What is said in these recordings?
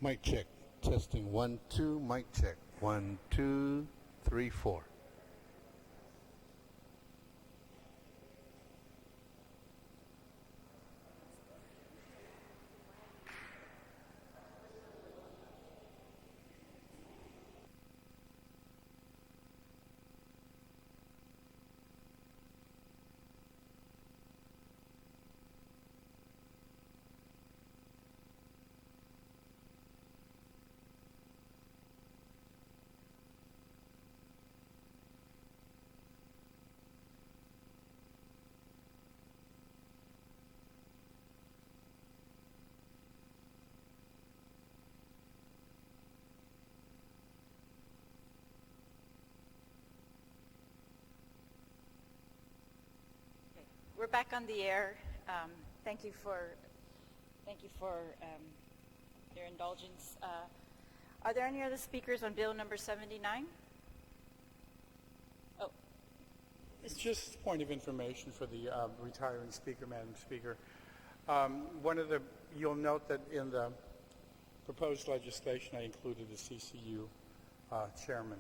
Mic check. Testing 1, 2. Mic check. 1, 2, 3, 4. We're back on the air. Thank you for your indulgence. Are there any other speakers on Bill number 79? Oh, It's just a point of information for the retiring speaker, Madam Speaker. You'll note that in the proposed legislation, I included the CCU chairman.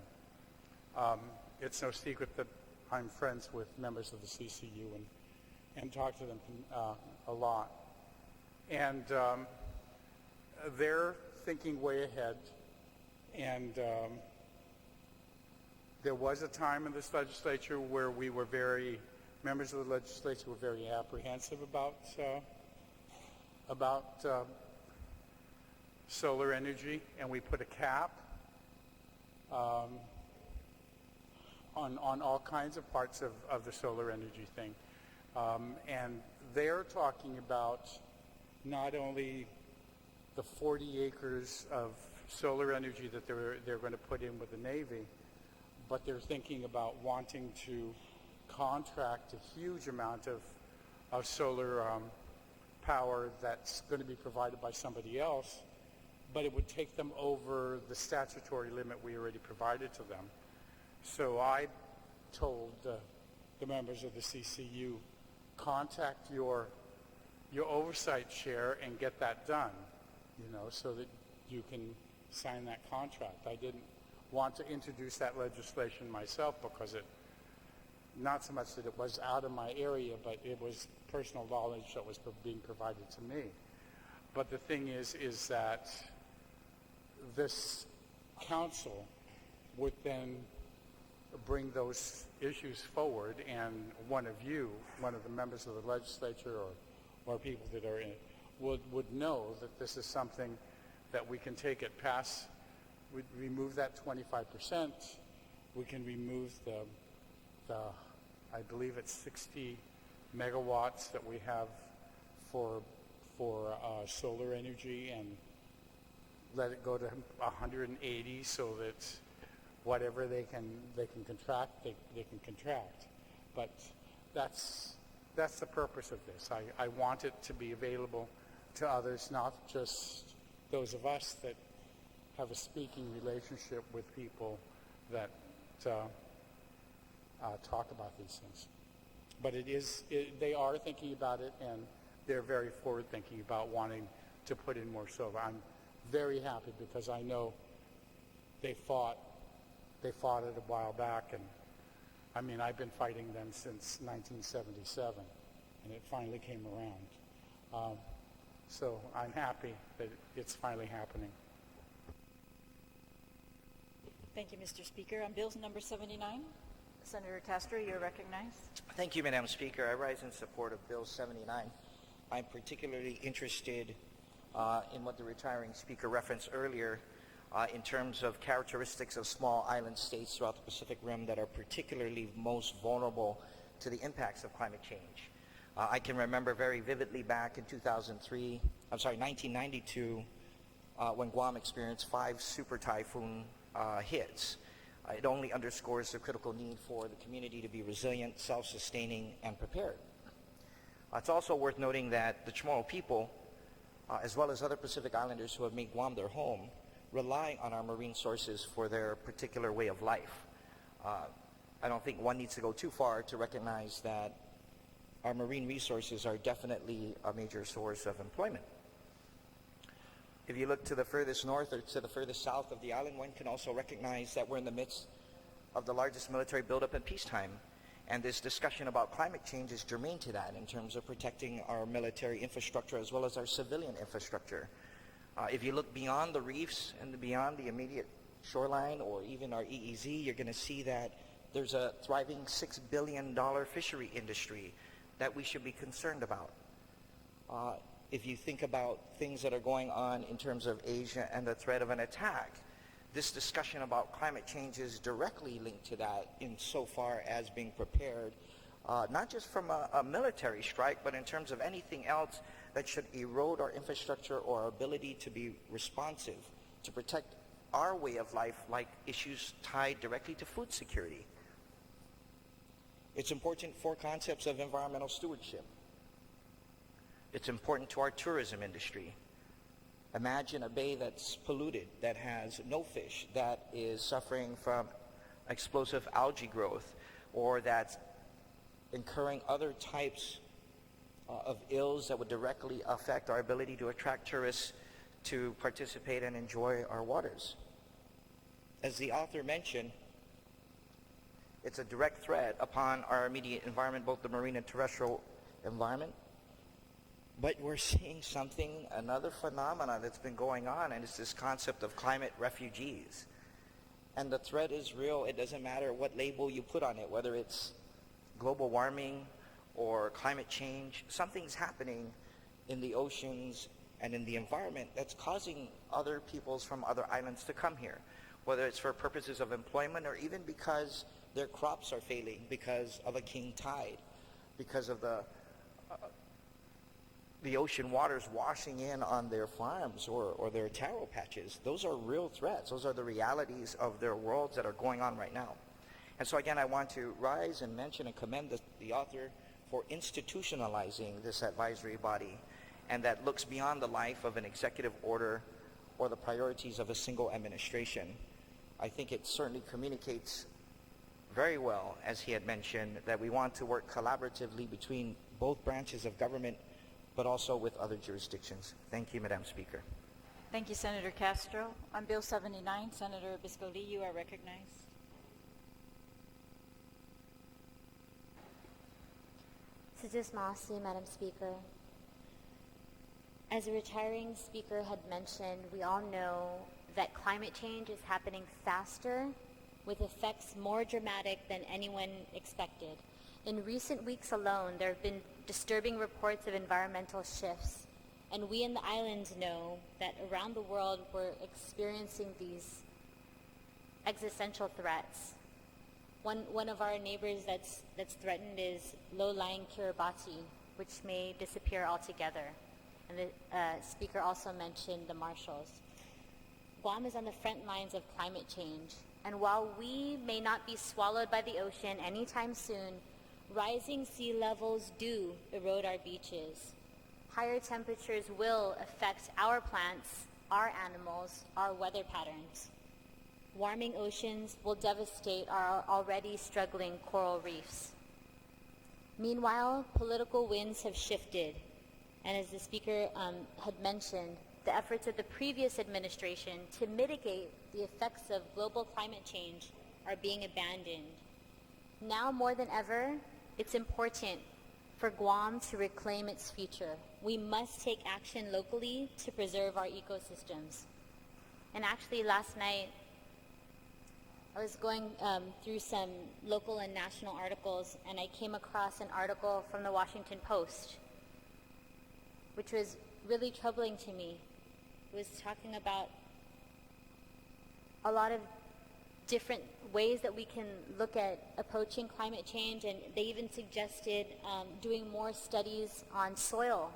It's no secret that I'm friends with members of the CCU and talk to them a lot. And they're thinking way ahead. And there was a time in this legislature where members of the legislature were very apprehensive about solar energy, and we put a cap on all kinds of parts of the solar energy thing. And they're talking about not only the 40 acres of solar energy that they're going to put in with the Navy, but they're thinking about wanting to contract a huge amount of solar power that's going to be provided by somebody else, but it would take them over the statutory limit we already provided to them. So I told the members of the CCU, contact your oversight chair and get that done, so that you can sign that contract. I didn't want to introduce that legislation myself because not so much that it was out of my area, but it was personal knowledge that was being provided to me. But the thing is that this council would then bring those issues forward, and one of the members of the legislature or people that are in it would know that this is something that we can take it past. We remove that 25%. We can remove the I believe it's 60 megawatts that we have for solar energy, and let it go to 180 so that whatever they can contract, they can contract. But that's the purpose of this. I want it to be available to others, not just those of us that have a speaking relationship with people that talk about these things. But they are thinking about it, and they're very forward thinking about wanting to put in more solar. I'm very happy because I know they fought it a while back, and I mean, I've been fighting them since 1977, and it finally came around. So I'm happy that it's finally happening. thank you, Mr. Speaker. On Bill number 79, Senator Castro, you're recognized. Thank you, Madam Speaker. I rise in support of Bill 79. I'm particularly interested in what the retiring speaker referenced earlier in terms of characteristics of small island states throughout the Pacific Rim that are particularly most vulnerable to the impacts of climate change. I can remember very vividly back in 1992, when Guam experienced 5 super typhoon hits. It only underscores the critical need for the community to be resilient, self-sustaining, and prepared. It's also worth noting that the Chamorro people, as well as other Pacific Islanders who have made Guam their home, rely on our marine sources for their particular way of life. I don't think one needs to go too far to recognize that our marine resources are definitely a major source of employment. If you look to the furthest north or to the furthest south of the island, one can also recognize that we're in the midst of the largest military buildup in peacetime. And this discussion about climate change is germane to that in terms of protecting our military infrastructure as well as our civilian infrastructure. If you look beyond the reefs and beyond the immediate shoreline or even our EEZ, you're going to see that there's a thriving $6 billion fishery industry that we should be concerned about. If you think about things that are going on in terms of Asia and the threat of an attack, this discussion about climate change is directly linked to that insofar as being prepared, not just from a military strike, but in terms of anything else that should erode our infrastructure or our ability to be responsive, to protect our way of life, like issues tied directly to food security. It's important for concepts of environmental stewardship. It's important to our tourism industry. Imagine a bay that's polluted, that has no fish, that is suffering from explosive algae growth, or that's incurring other types of ills that would directly affect our ability to attract tourists to participate and enjoy our waters. As the author mentioned, it's a direct threat upon our immediate environment, both the marine and terrestrial environment. But we're seeing something, another phenomena that's been going on, and it's this concept of climate refugees. And the threat is real. It doesn't matter what label you put on it, whether it's global warming or climate change. Something's happening in the oceans and in the environment that's causing other peoples from other islands to come here, whether it's for purposes of employment or even because their crops are failing because of a king tide, because of the ocean waters washing in on their farms or their taro patches. Those are real threats. Those are the realities of their worlds that are going on right now. And so again, I want to rise and mention and commend the author for institutionalizing this advisory body, and that looks beyond the life of an executive order or the priorities of a single administration. I think it certainly communicates very well, as he had mentioned, that we want to work collaboratively between both branches of government, but also with other jurisdictions. Thank you, Madam Speaker. Thank you, Senator Castro. On Bill 79, Senator Biscoli, you are recognized. Sujus Masi, Madam Speaker. As a retiring speaker had mentioned, we all know that climate change is happening faster with effects more dramatic than anyone expected. In recent weeks alone, there have been disturbing reports of environmental shifts, and we in the islands know that around the world we're experiencing these existential threats. One of our neighbors that's threatened is low-lying Kiribati, which may disappear altogether. And the speaker also mentioned the Marshalls. Guam is on the front lines of climate change, and while we may not be swallowed by the ocean anytime soon, rising sea levels do erode our beaches. Higher temperatures will affect our plants, our animals, our weather patterns. Warming oceans will devastate our already struggling coral reefs. Meanwhile, political winds have shifted, and as the speaker had mentioned, the efforts of the previous administration to mitigate the effects of global climate change are being abandoned. Now more than ever, it's important for Guam to reclaim its future. We must take action locally to preserve our ecosystems. And actually last night, I was going through some local and national articles, and I came across an article from the Washington Post, which was really troubling to me. It was talking about a lot of different ways that we can look at approaching climate change, and they even suggested doing more studies on soil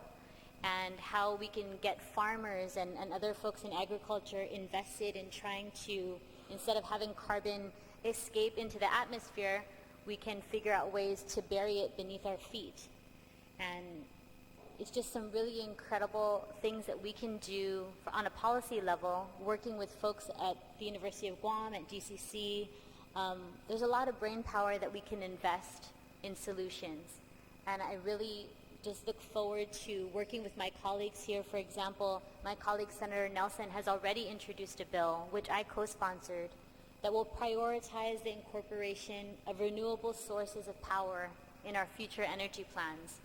and how we can get farmers and other folks in agriculture invested in trying to, instead of having carbon escape into the atmosphere, we can figure out ways to bury it beneath our feet. And it's just some really incredible things that we can do on a policy level, working with folks at the University of Guam, at GCC. There's a lot of brain power that we can invest in solutions. And I really just look forward to working with my colleagues here. For example, my colleague Senator Nelson has already introduced a bill, which I co-sponsored, that will prioritize the incorporation of renewable sources of power in our future energy plans.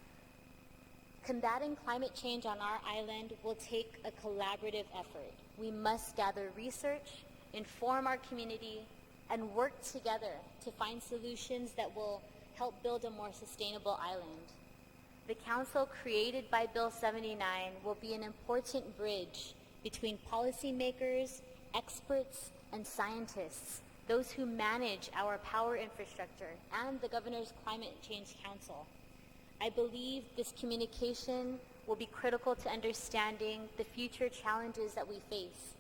Combating climate change on our island will take a collaborative effort. We must gather research, inform our community, and work together to find solutions that will help build a more sustainable island. The council created by Bill 79 will be an important bridge between policymakers, experts, and scientists, those who manage our power infrastructure, and the Governor's Climate Change Council. I believe this communication will be critical to understanding the future challenges that we face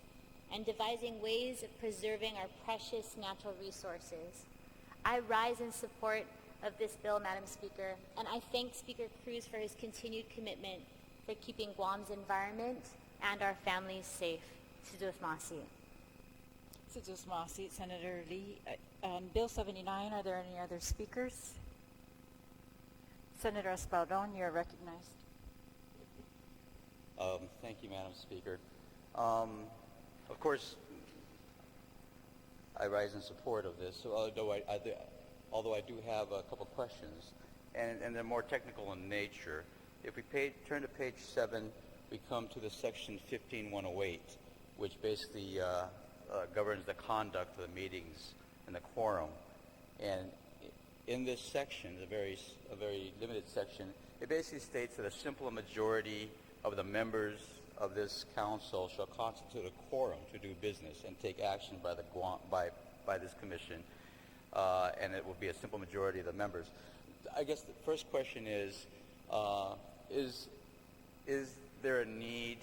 and devising ways of preserving our precious natural resources. I rise in support of this bill, Madam Speaker, and I thank Speaker Cruz for his continued commitment for keeping Guam's environment and our families safe. Sidusmasi. Sidusmasi, Senator Lee. On Bill 79, are there any other speakers? Senator Espaldon, you're recognized. Thank you, Madam Speaker. Of course, I rise in support of this, so although I do have a couple questions, and they're more technical in nature. If we turn to page 7, we come to the section 15108, which basically governs the conduct of the meetings and the quorum. And in this section, a very limited section, it basically states that a simple majority of the members of this council shall constitute a quorum to do business and take action by this commission, and it will be a simple majority of the members. I guess the first question is there a need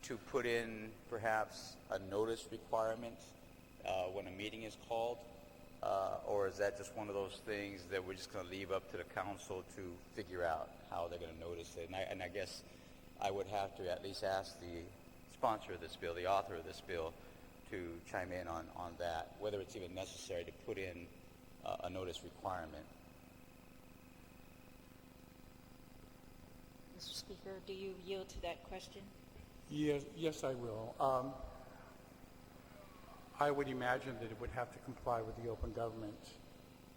to put in perhaps a notice requirement when a meeting is called? Or is that just one of those things that we're just going to leave up to the council to figure out how they're going to notice it? And I guess I would have to at least ask the sponsor of this bill, the author of this bill, to chime in on that, whether it's even necessary to put in a notice requirement. Mr. Speaker, do you yield to that question? Yes, I will. I would imagine that it would have to comply with the open government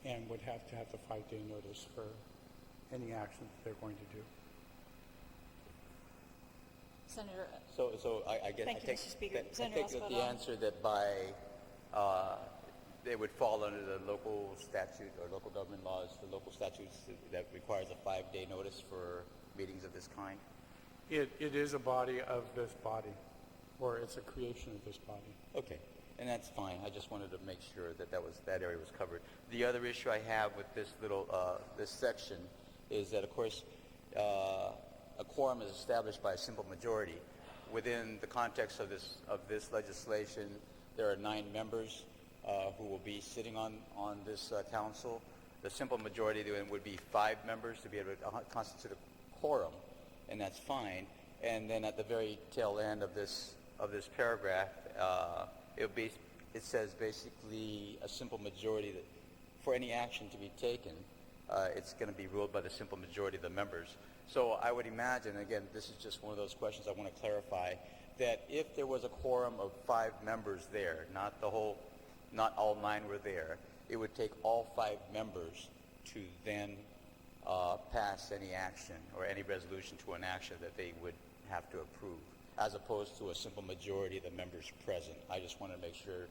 and would have to have the 5-day notice for any action that they're going to do. Senator. So I guess Thank you, Mr. Speaker. I Senator take that the Espaldon. answer that they would fall under the local statute or local government laws, the local statutes that requires a 5-day notice for meetings of this kind. It is a body of this body, or it's a creation of this body. Okay, and that's fine. I just wanted to make sure that that area was covered. The other issue I have with this little this section is that, of course, a quorum is established by a simple majority. Within the context of this legislation, there are 9 members who will be sitting on this council. The simple majority then would be 5 members to be able to constitute a quorum, and that's fine. And then at the very tail end of this paragraph, it says basically a simple majority that for any action to be taken, it's going to be ruled by the simple majority of the members. So I would imagine, again, this is just one of those questions I want to clarify, that if there was a quorum of 5 members there, not all 9 were there, it would take all 5 members to then pass any action or any resolution to an action that they would have to approve, as opposed to a simple majority of the members present. I just want to make sure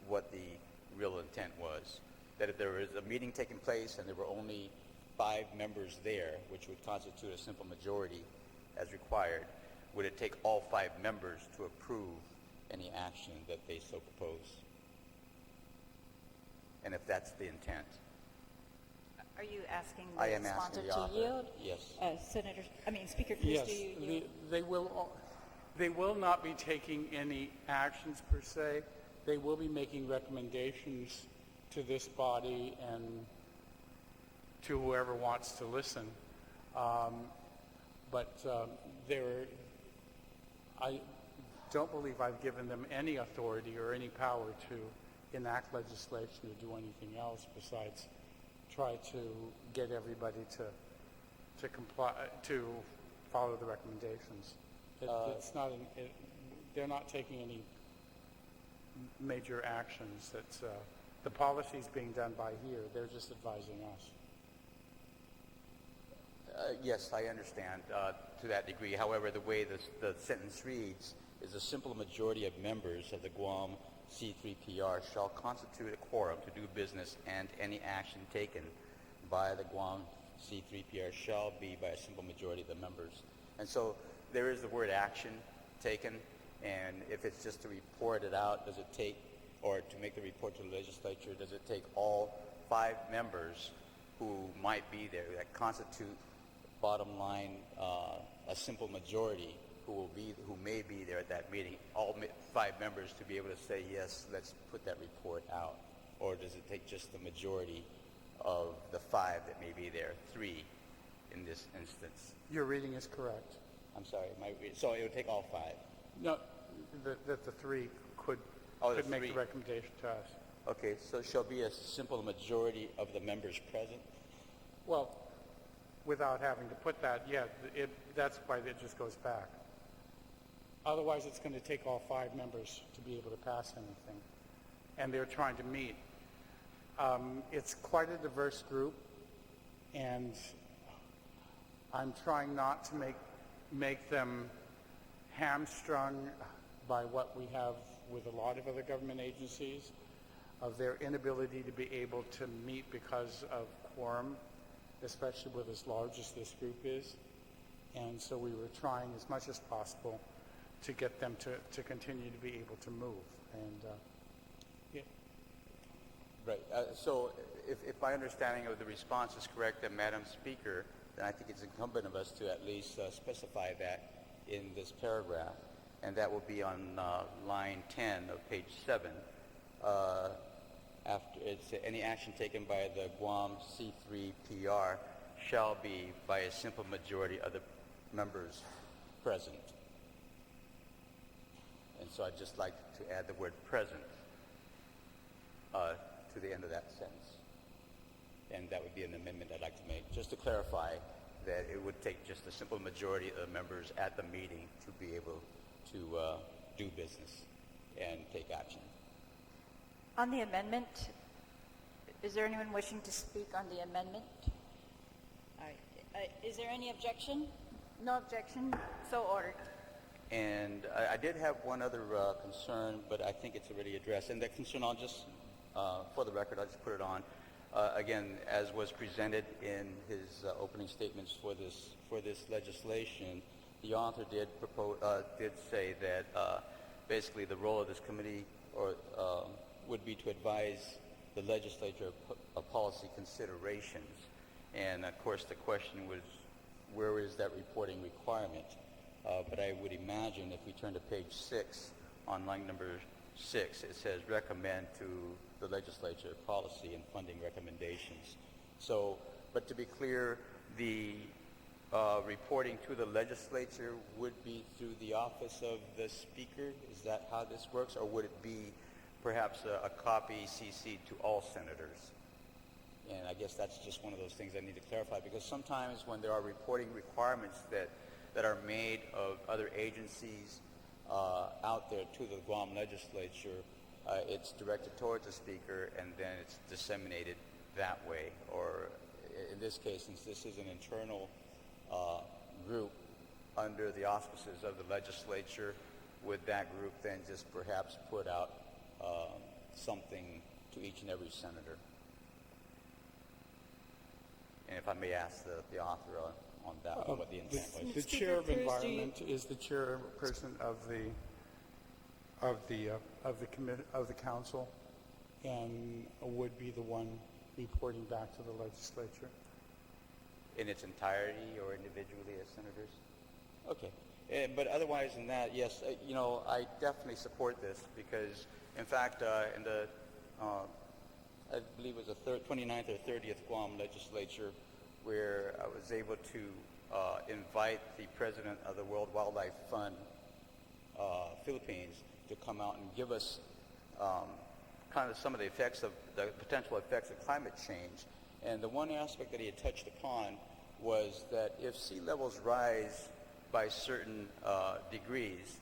what the real intent was, that if there was a meeting taking place and there were only 5 members there, which would constitute a simple majority as required, would it take all 5 members to approve any action that they so propose? And if that's the intent. Are you asking I the am sponsor asking the to author. yield? Yes. Speaker Cruz, Yes, do you yield? they will not be taking any actions per se. They will be making recommendations to this body and to whoever wants to listen. I don't believe I've given them any authority or any power to enact legislation or do anything else besides try to get everybody to to comply, to follow the recommendations. It's not they're not taking any major actions. That's the policy's being done by here. They're just advising us. Yes, I understand to that degree. However, the way the sentence reads is a simple majority of members of the Guam C3PR shall constitute a quorum to do business, and any action taken by the Guam C3PR shall be by a simple majority of the members. And so there is the word action taken, and if it's just to report it out, does it take, or to make the report to the legislature, does it take all 5 members who might be there that constitute, bottom line, a simple majority who may be there at that meeting, all 5 members to be able to say, yes, let's put that report out? Or does it take just the majority of the 5 that may be there, 3 in this instance? Your reading is correct. I'm sorry, so it would take all 5? No, that the 3 could Oh, the make 3. the recommendation to us. Okay, so shall be a simple majority of the members present? Well, without having to put that, yeah, that's why it just goes back. Otherwise, it's going to take all 5 members to be able to pass anything. And they're trying to meet. It's quite a diverse group, and I'm trying not to make them hamstrung by what we have with a lot of other government agencies, of their inability to be able to meet because of quorum, especially with as large as this group is. And so we were trying as much as possible to get them to continue to be able to move. And yeah. Right. So if my understanding of the response is correct, then Madam Speaker, then I think it's incumbent of us to at least specify that in this paragraph, and that will be on line 10 of page 7. After it's any action taken by the Guam C3PR shall be by a simple majority of the members present. And so I'd just like to add the word present to the end of that sentence. And that would be an amendment I'd like to make, just to clarify that it would take just a simple majority of the members at the meeting to be able to do business and take action. On the amendment, is there anyone wishing to speak on the amendment? All right. Is there any objection? No objection. So ordered. And I did have one other concern, but I think it's already addressed. And that concern, I'll just, for the record, I'll just put it on. Again, as was presented in his opening statements for this legislation, the author did say that basically the role of this committee would be to advise the legislature of policy considerations. And of course, the question was, where is that reporting requirement? But I would imagine if we turn to page 6, on line number 6, it says recommend to the legislature policy and funding recommendations. So, but to be clear, the reporting to the legislature would be through the office of the speaker? Is that how this works? Or would it be perhaps a copy CC'd to all senators? And I guess that's just one of those things I need to clarify, because sometimes when there are reporting requirements that are made of other agencies out there to the Guam legislature, it's directed towards the speaker and then it's disseminated that way. Or in this case, since this is an internal group under the auspices of the legislature, would that group then just perhaps put out something to each and every senator? And if I may ask the author on that, what the intent was. The chair of environment is the chairperson of the council, and would be the one reporting back to the legislature. In its entirety or individually as senators? Okay. But otherwise than that, yes, I definitely support this because, in fact, in the, I believe it was the 29th or 30th Guam Legislature, where I was able to invite the president of the World Wildlife Fund, Philippines, to come out and give us kind of some of the potential effects of climate change. And the one aspect that he had touched upon was that if sea levels rise by certain degrees,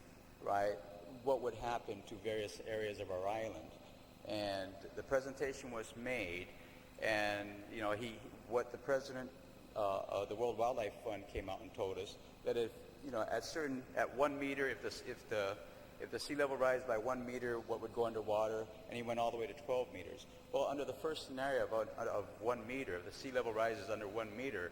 right, what would happen to various areas of our island? And the presentation was made, and what the president of the World Wildlife Fund came out and told us that if at 1 meter, if the sea level rises by 1 meter, what would go underwater? And he went all the way to 12 meters. Well, under the first scenario of 1 meter, if the sea level rises under 1 meter,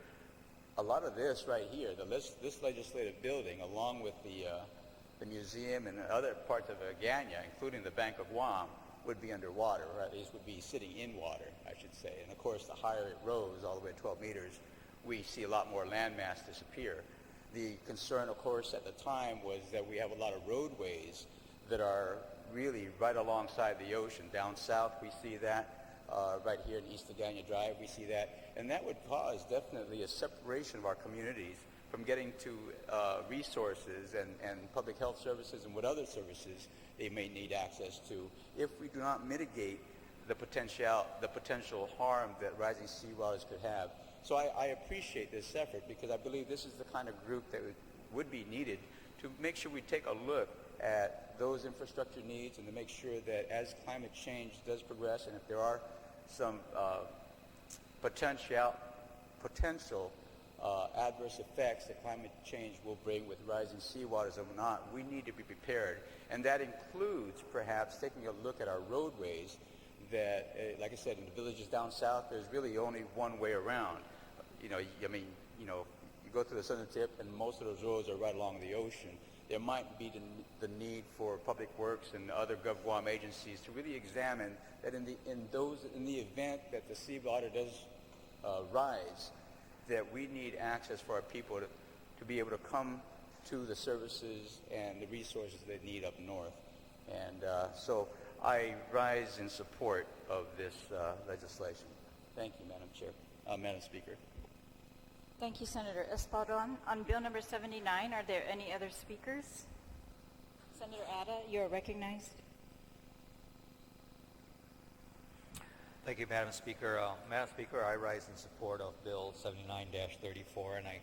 a lot of this right here, this legislative building, along with the museum and other parts of Agana, including the Bank of Guam, would be underwater, or at least would be sitting in water, I should say. And of course, the higher it rose, all the way to 12 meters, we see a lot more landmass disappear. The concern, of course, at the time was that we have a lot of roadways that are really right alongside the ocean. Down south, we see that. Right here in East Agana Drive, we see that. And that would cause definitely a separation of our communities from getting to resources and public health services and what other services they may need access to if we do not mitigate the potential harm that rising sea waters could have. So I appreciate this effort because I believe this is the kind of group that would be needed to make sure we take a look at those infrastructure needs and to make sure that as climate change does progress and if there are some potential adverse effects that climate change will bring with rising sea waters and whatnot, we need to be prepared. And that includes perhaps taking a look at our roadways that, like I said, in the villages down south, there's really only one way around. You go to the southern tip and most of those roads are right along the ocean. There might be the need for public works and other GovGuam agencies to really examine that in the event that the sea water does rise, that we need access for our people to be able to come to the services and the resources they need up north. And so I rise in support of this legislation. Thank you, Madam Speaker. Thank you, Senator Espadon. On Bill number 79, are there any other speakers? Senator Atta, you are recognized. Thank you, Madam Speaker. Madam Speaker, I rise in support of Bill 79-34, and I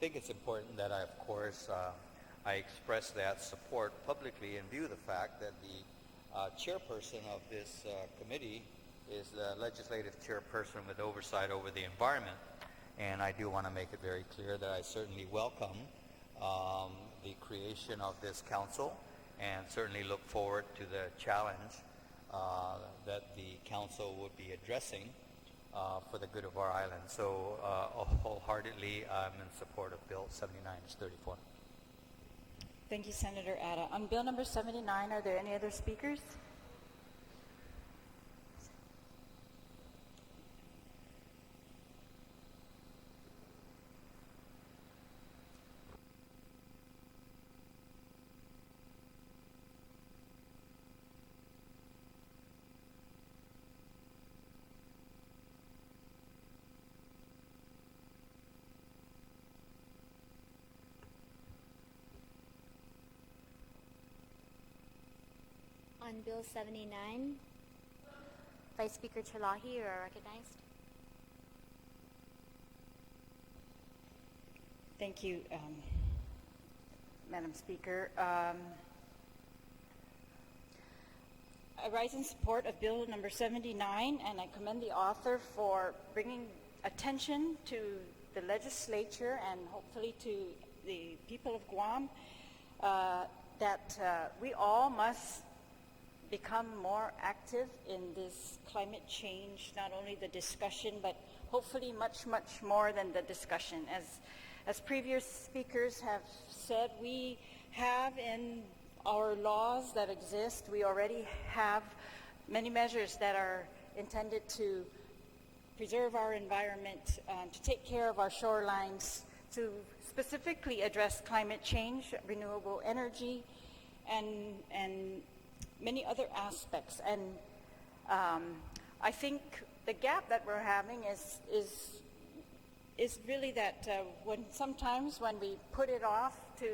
think it's important that I express that support publicly in view of the fact that the chairperson of this committee is the legislative chairperson with oversight over the environment. And I do want to make it very clear that I certainly welcome the creation of this council and certainly look forward to the challenge that the council would be addressing for the good of our island. So wholeheartedly, I'm in support of Bill 79-34. Thank you, Senator Atta. On Bill number 79, are there any other speakers? On Bill 79, Vice Speaker Chalahi, you are recognized. Thank you, Madam Speaker. I rise in support of Bill number 79, and I commend the author for bringing attention to the legislature and hopefully to the people of Guam that we all must become more active in this climate change, not only the discussion, but hopefully much, much more than the discussion. As previous speakers have said, we have in our laws that exist, we already have many measures that are intended to preserve our environment, to take care of our shorelines, to specifically address climate change, renewable energy, and many other aspects. And I think the gap that we're having is really that sometimes when we put it off to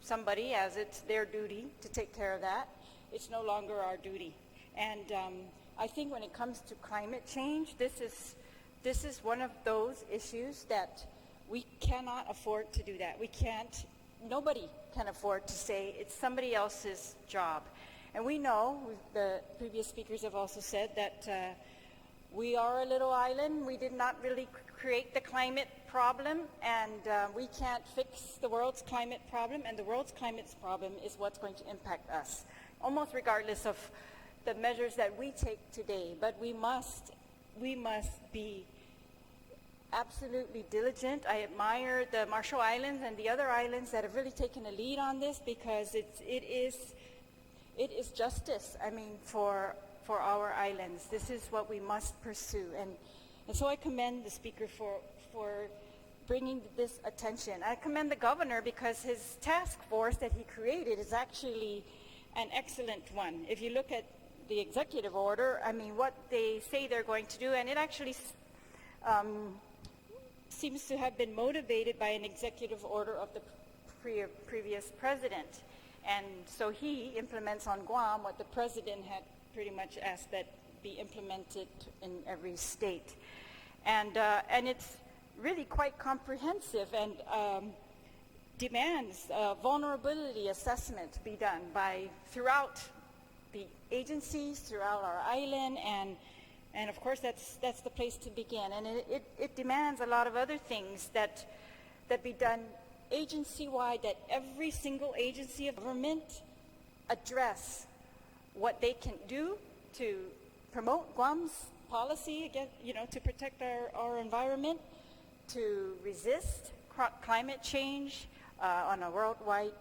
somebody as it's their duty to take care of that, it's no longer our duty. And I think when it comes to climate change, this is one of those issues that We cannot afford to do that. We can't, nobody can afford to say it's somebody else's job. And we know, the previous speakers have also said that we are a little island. We did not really create the climate problem, and we can't fix the world's climate problem, and the world's climate problem is what's going to impact us, almost regardless of the measures that we take today. But we must be absolutely diligent. I admire the Marshall Islands and the other islands that have really taken a lead on this, because it is justice, I mean, for our islands. This is what we must pursue. And so I commend the speaker for bringing this attention. I commend the governor because his task force that he created is actually an excellent one. If you look at the executive order, I mean, what they say they're going to do, and it actually seems to have been motivated by an executive order of the previous president. And so he implements on Guam what the president had pretty much asked that be implemented in every state. And it's really quite comprehensive and demands vulnerability assessment to be done throughout the agencies, throughout our island, and of course that's the place to begin. And it demands a lot of other things that be done agency-wide, that every single agency of government address what they can do to promote Guam's policy, again, to protect our environment, to resist climate change on a worldwide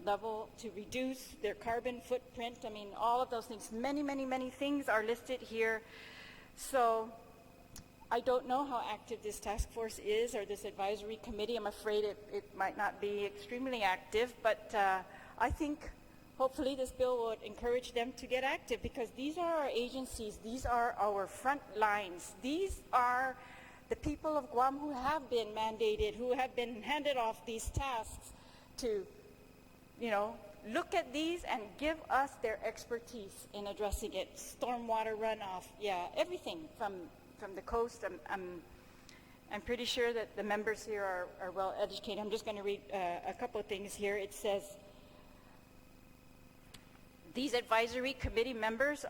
level, to reduce their carbon footprint. I mean, all of those things. Many, many, many things are listed here. So I don't know how active this task force is, or this advisory committee. I'm afraid it might not be extremely active, but I think hopefully this bill would encourage them to get active, because these are our agencies, these are our front lines, these are the people of Guam who have been mandated, who have been handed off these tasks to, look at these and give us their expertise in addressing it. Stormwater runoff, everything from the coast. I'm pretty sure that the members here are well educated. I'm just going to read a couple of things here. It says, these advisory committee members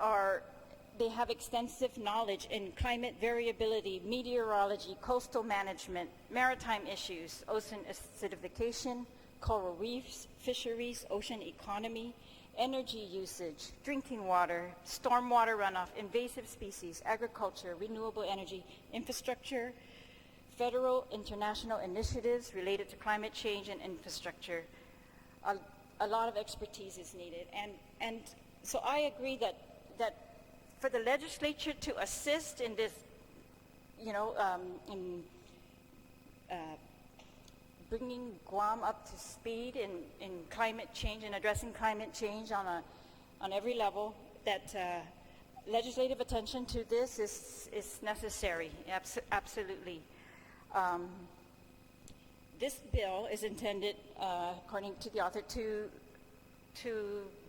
they have extensive knowledge in climate variability, meteorology, coastal management, maritime issues, ocean acidification, coral reefs, fisheries, ocean economy, energy usage, drinking water, stormwater runoff, invasive species, agriculture, renewable energy, infrastructure, federal international initiatives related to climate change and infrastructure. A lot of expertise is needed. And so I agree that for the legislature to assist in this, bringing Guam up to speed in climate change and addressing climate change on every level, that legislative attention to this is necessary, absolutely. This bill is intended, according to the author, to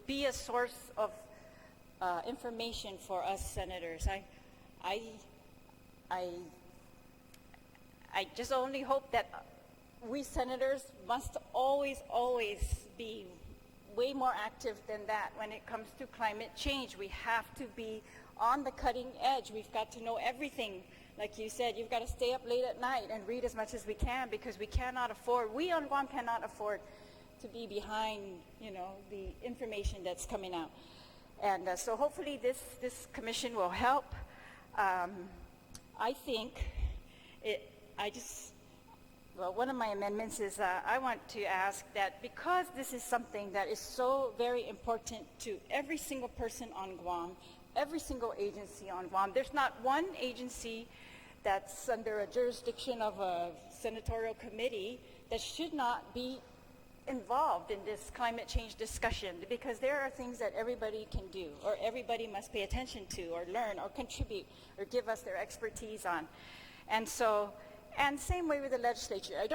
be a source of information for us senators. I just only hope that we senators must always be way more active than that when it comes to climate change. We have to be on the cutting edge. We've got to know everything. Like you said, you've got to stay up late at night and read as much as we can, because we on Guam cannot afford to be behind, the information that's coming out. And so hopefully this commission will help. I think one of my amendments is I want to ask that, because this is something that is so very important to every single person on Guam, every single agency on Guam. There's not one agency that's under a jurisdiction of a senatorial committee that should not be involved in this climate change discussion, because there are things that everybody can do, or everybody must pay attention to, or learn, or contribute, or give us their expertise on. And same way with the legislature. I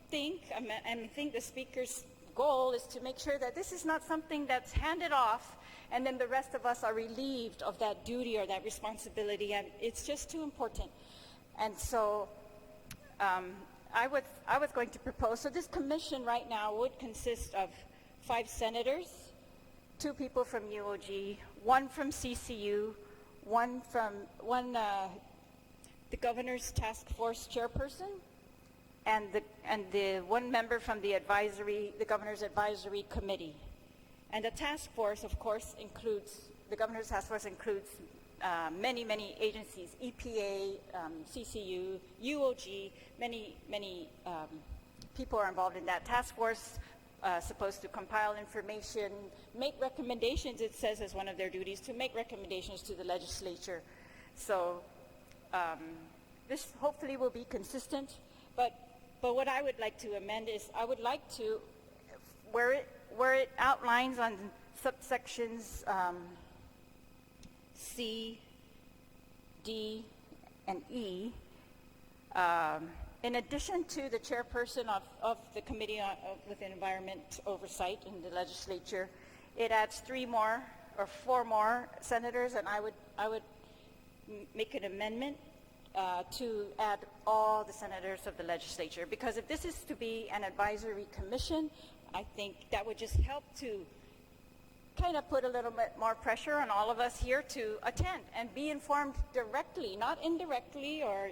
think the speaker's goal is to make sure that this is not something that's handed off and then the rest of us are relieved of that duty or that responsibility, and it's just too important. And so I was going to propose, so this commission right now would consist of 5 senators, 2 people from UOG, 1 from CCU, one the governor's task force chairperson, and the 1 member from the governor's advisory committee. And the task force, of course, the governor's task force includes many agencies, EPA, CCU, UOG, many people are involved in that task force, supposed to compile information, make recommendations, it says as one of their duties, to make recommendations to the legislature. So this hopefully will be consistent, but what I would like to amend is I would like to, where it outlines on subsections C, D, and E, in addition to the chairperson of the Committee with Environment Oversight in the legislature, it adds 3 more or 4 more senators, and I would make an amendment to add all the senators of the legislature, because if this is to be an advisory commission, I think that would just help to kind of put a little bit more pressure on all of us here to attend and be informed directly, not indirectly or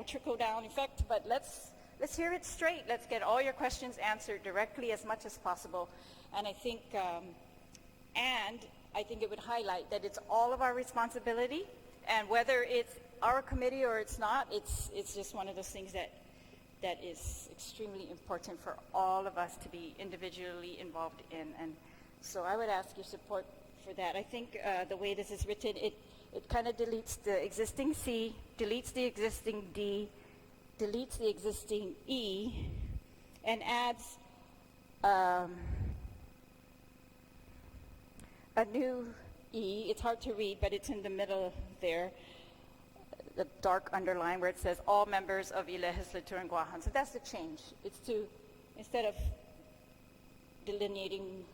trickle down effect, but let's hear it straight. Let's get all your questions answered directly as much as possible. And I think it would highlight that it's all of our responsibility, and whether it's our committee or it's not, it's just one of those things that is extremely important for all of us to be individually involved in. And so I would ask your support for that. I think the way this is written, it kind of deletes the existing C, deletes the existing D, deletes the existing E, and adds a new E. It's hard to read, but it's in the middle there, the dark underline where it says all members of the legislature in Guahan. So that's the change. It's to, instead of delineating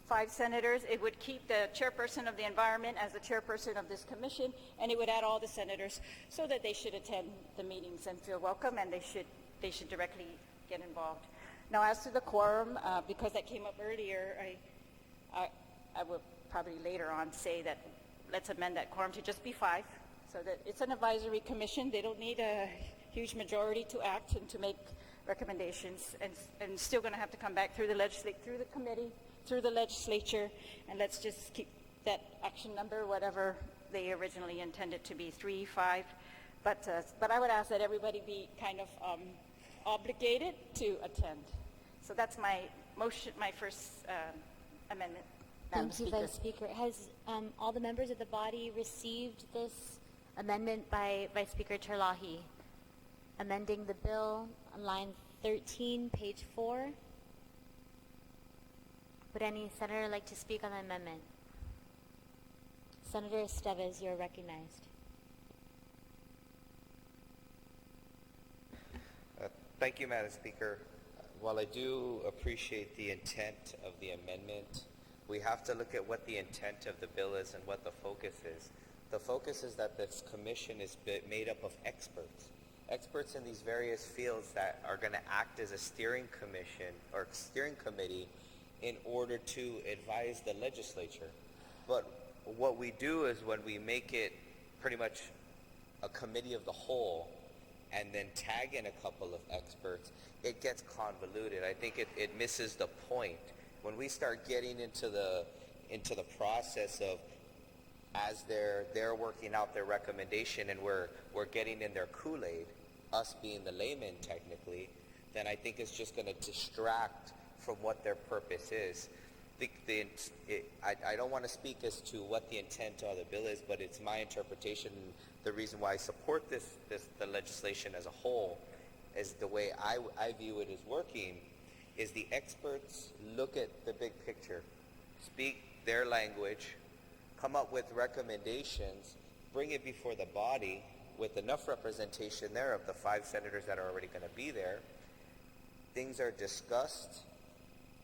5 senators, it would keep the chairperson of the environment as the chairperson of this commission, and it would add all the senators so that they should attend the meetings and feel welcome, and they should directly get involved. Now, as to the quorum, because that came up earlier, I will probably later on say that let's amend that quorum to just be 5, so that it's an advisory commission. They don't need a huge majority to act and to make recommendations, and still going to have to come back through the committee, through the legislature, and let's just keep that action number, whatever they originally intended to be, 3, 5. But I would ask that everybody be kind of obligated to attend. So that's my motion, my first amendment. Madam Thank you, Speaker. Vice Speaker. Has all the members of the body received this amendment by Vice Speaker Terlahi, amending the bill on line 13, page 4? Would any senator like to speak on the amendment? Senator Estevez, you are recognized. Thank you, Madam Speaker. While I do appreciate the intent of the amendment, we have to look at what the intent of the bill is and what the focus is. The focus is that this commission is made up of experts in these various fields that are going to act as a steering commission or steering committee in order to advise the legislature. But what we do is when we make it pretty much a committee of the whole and then tag in a couple of experts, it gets convoluted. I think it misses the point. When we start getting into the process of, as they're working out their recommendation and we're getting in their Kool-Aid, us being the laymen technically, then I think it's just going to distract from what their purpose is. I don't want to speak as to what the intent of the bill is, but it's my interpretation. The reason why I support the legislation as a whole is the way I view it as working is the experts look at the big picture, speak their language, come up with recommendations, bring it before the body with enough representation there of the 5 senators that are already going to be there. Things are discussed,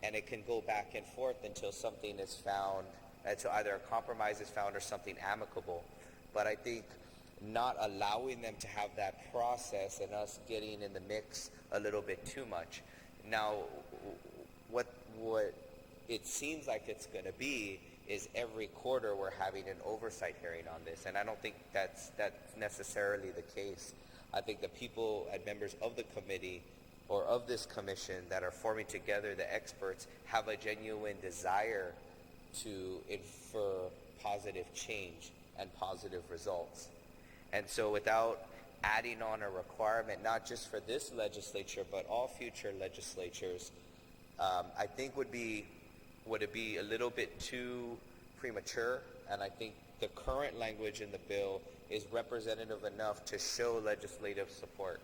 and it can go back and forth until something is found, until either a compromise is found or something amicable. But I think not allowing them to have that process and us getting in the mix a little bit too much. Now, what it seems like it's going to be is every quarter we're having an oversight hearing on this, and I don't think that's necessarily the case. I think the people and members of the committee or of this commission that are forming together, the experts, have a genuine desire to infer positive change and positive results. And so without adding on a requirement, not just for this legislature, but all future legislatures, I think would it be a little bit too premature? And I think the current language in the bill is representative enough to show legislative support.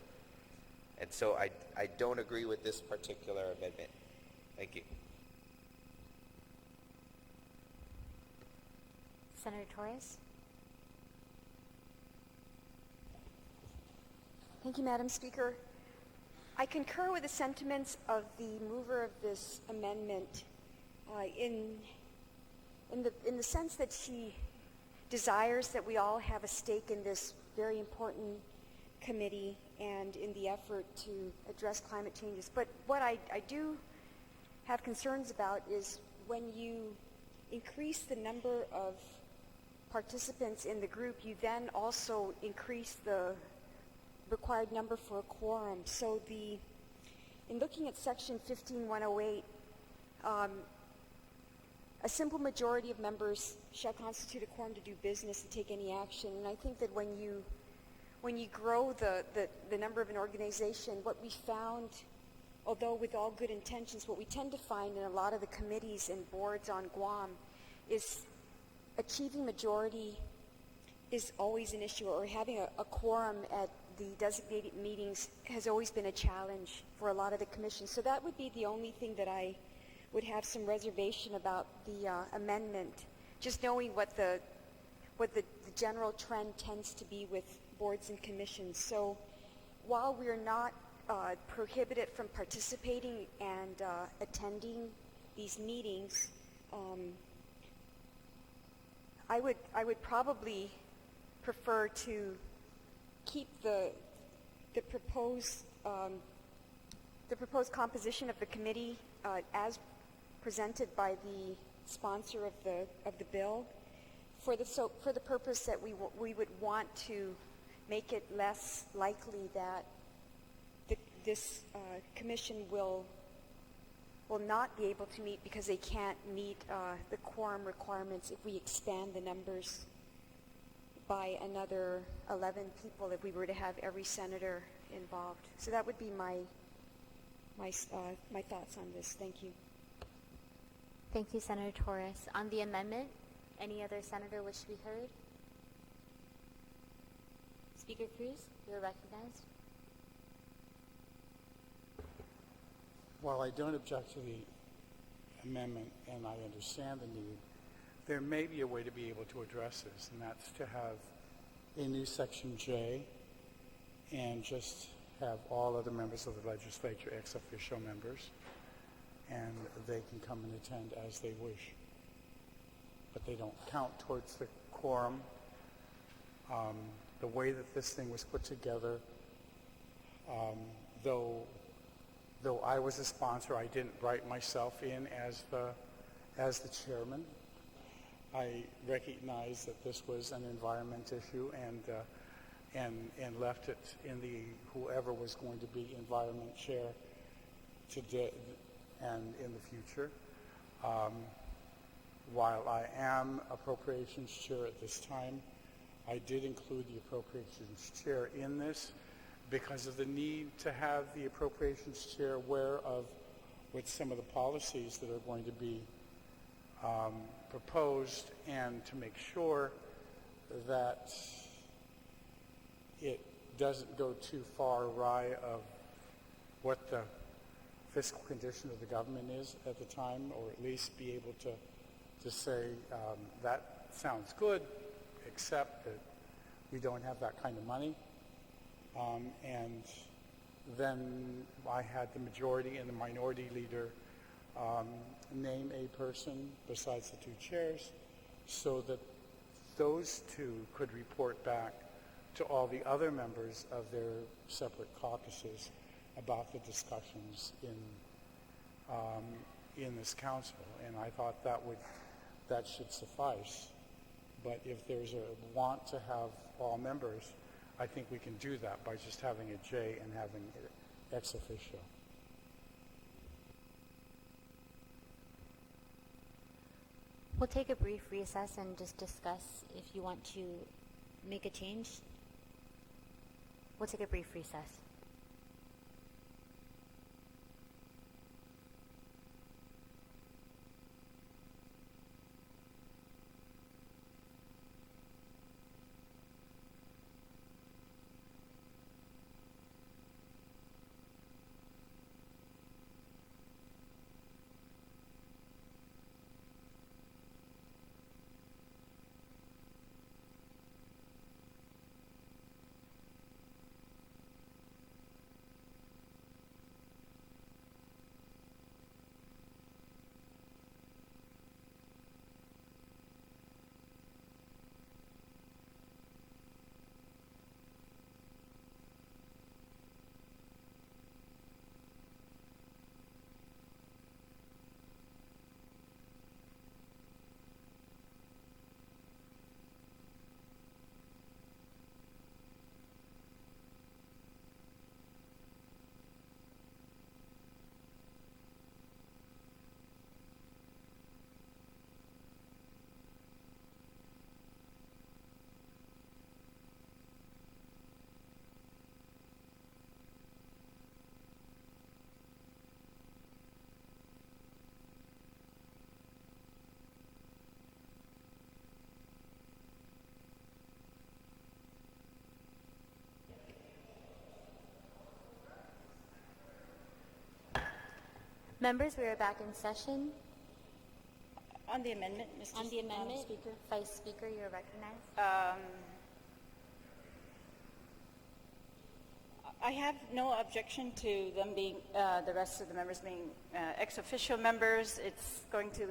And so I don't agree with this particular amendment. Thank you. Senator Torres? Thank you, Madam Speaker. I concur with the sentiments of the mover of this amendment in the sense that she desires that we all have a stake in this very important committee and in the effort to address climate changes. But what I do have concerns about is when you increase the number of participants in the group, you then also increase the required number for a quorum. So in looking at section 15108, a simple majority of members shall constitute a quorum to do business and take any action. And I think that when you grow the number of an organization, what we found, although with all good intentions, what we tend to find in a lot of the committees and boards on Guam is achieving majority is always an issue, or having a quorum at the designated meetings has always been a challenge for a lot of the commissions. So that would be the only thing that I would have some reservation about the amendment, just knowing what the general trend tends to be with boards and commissions. So while we're not prohibited from participating and attending these meetings, I would probably prefer to keep the proposed composition of the committee as presented by the sponsor of the bill, for the purpose that we would want to make it less likely that this commission will not be able to meet because they can't meet the quorum requirements if we expand the numbers by another 11 people if we were to have every senator involved. So that would be my thoughts on this. Thank you. Thank you, Senator Torres. On the amendment, any other senator wish to be heard? Speaker Cruz, you are recognized. While I don't object to the amendment and I understand the need, there may be a way to be able to address this, and that's to have a new section J and just have all other members of the legislature ex officio members, and they can come and attend as they wish. But they don't count towards the quorum. The way that this thing was put together, though I was a sponsor, I didn't write myself in as the chairman. I recognized that this was an environment issue and left it in whoever was going to be environment chair today and in the future. While I am appropriations chair at this time, I did include the appropriations chair in this because of the need to have the appropriations chair aware of what some of the policies that are going to be proposed, and to make sure that it doesn't go too far awry of what the fiscal condition of the government is at the time, or at least be able to say that sounds good, except that we don't have that kind of money. And then I had the majority and the minority leader name a person besides the two chairs so that those two could report back to all the other members of their separate caucuses about the discussions in this council. And I thought that should suffice. But if there's a want to have all members, I think we can do that by just having a J and having it ex officio. We'll take a brief recess and just discuss if you want to make a change. We'll take a brief recess. Members, we are back in session. On the amendment, On the Madam amendment, Speaker. Vice Speaker, you're recognized. I have no objection to them being, the rest of the members being ex officio members. It's going to,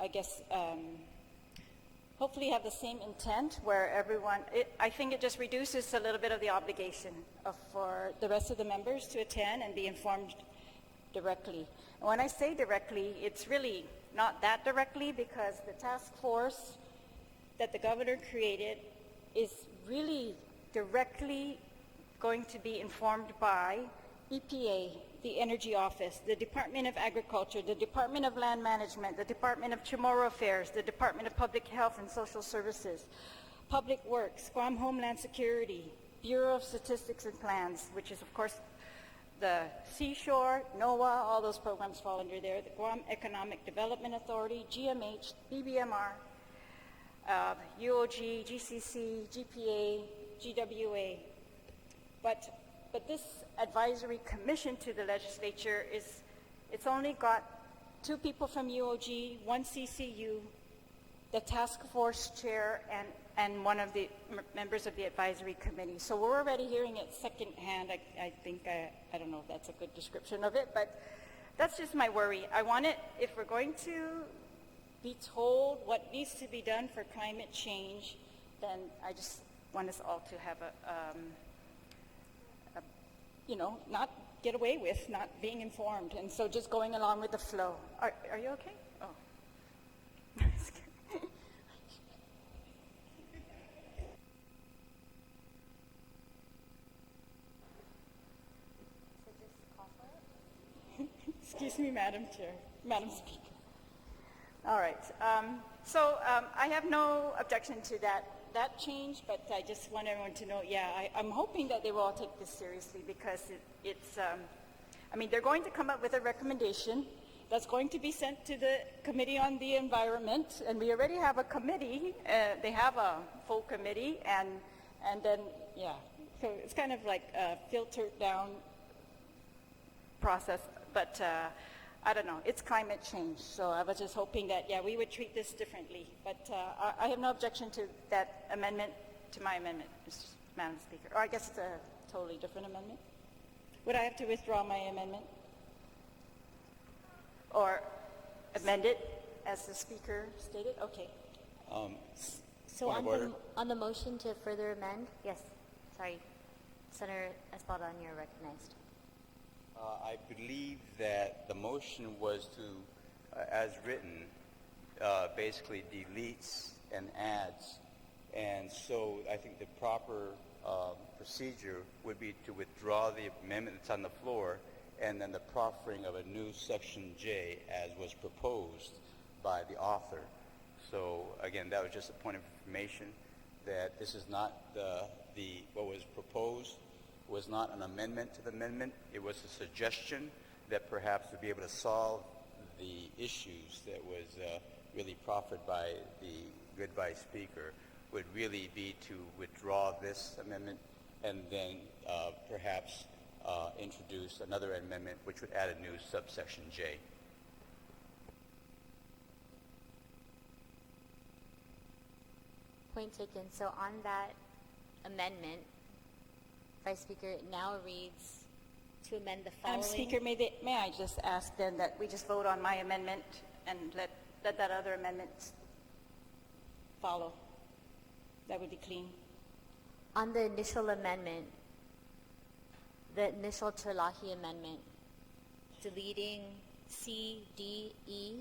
I guess, hopefully have the same intent where everyone, I think it just reduces a little bit of the obligation for the rest of the members to attend and be informed directly. And when I say directly, it's really not that directly, because the task force that the governor created is really directly going to be informed by EPA, the Energy Office, the Department of Agriculture, the Department of Land Management, the Department of Chamorro Affairs, the Department of Public Health and Social Services, Public Works, Guam Homeland Security, Bureau of Statistics and Plans, which is, of course, the Seashore, NOAA, all those programs fall under there, the Guam Economic Development Authority, GMH, BBMR, UOG, GCC, GPA, GWA. But this advisory commission to the legislature it's only got 2 people from UOG, 1 CCU, the task force chair, and one of the members of the advisory committee. So we're already hearing it secondhand. I think, I don't know if that's a good description of it, but that's just my worry. I want it, if we're going to be told what needs to be done for climate change, then I just want us all to have not get away with not being informed. And so just going along with the flow. Are you okay? Oh. Excuse me, Madam Chair, Madam Speaker. All right. I have no objection to that change, but I just want everyone to know, I'm hoping that they will all take this seriously, because they're going to come up with a recommendation that's going to be sent to the Committee on the Environment, and we already have a committee. They have a full committee, and then, so it's kind of like a filtered down process, but I don't know, it's climate change, so I was just hoping that, we would treat this differently. But I have no objection to that amendment, to my amendment, Madam Speaker. Or I guess it's a totally different amendment. Would I have to withdraw my amendment? Or amend it, as the Speaker stated? Okay. So Point of order. on the motion to further amend, yes, sorry, Senator Espaldon, you're recognized. I believe that the motion was to, as written, basically deletes and adds. And so I think the proper procedure would be to withdraw the amendment that's on the floor and then the proffering of a new section J as was proposed by the author. So again, that was just a point of information that this is not what was proposed was not an amendment to the amendment. It was a suggestion that perhaps to be able to solve the issues that was really proffered by the good vice speaker would really be to withdraw this amendment and then perhaps introduce another amendment which would add a new subsection J. Point taken. So on that amendment, Vice Speaker, it now reads to amend the following. Madam Speaker, may I just ask then that we just vote on my amendment and let that other amendment follow? That would be clean. On the initial amendment, the initial Terlahi amendment, deleting C, D, E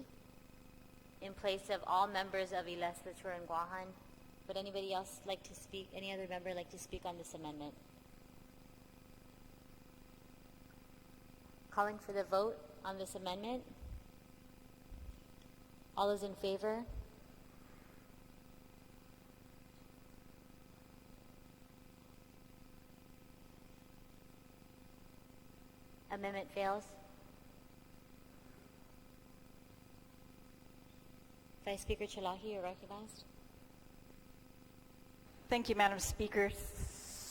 in place of all members of Iles, Latour, and Guahan. Would anybody else like to speak, any other member like to speak on this amendment? Calling for the vote on this amendment. All those in favor? Amendment fails. Vice Speaker Chalahi, you're recognized. Thank you, Madam Speaker.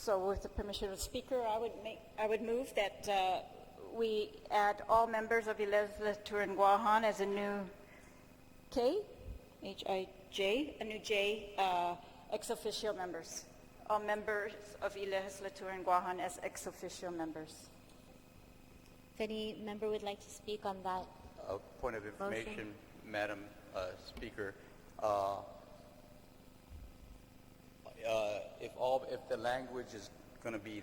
So with the permission of the Speaker, I would move that we add all members of Iles, Latour, and Guahan as a new K, H-I-J, a new J, ex officio members. All members of Iles, Latour, and Guahan as ex officio members. If any member would like to speak on that. Point of information, Madam Speaker. If the language is going to be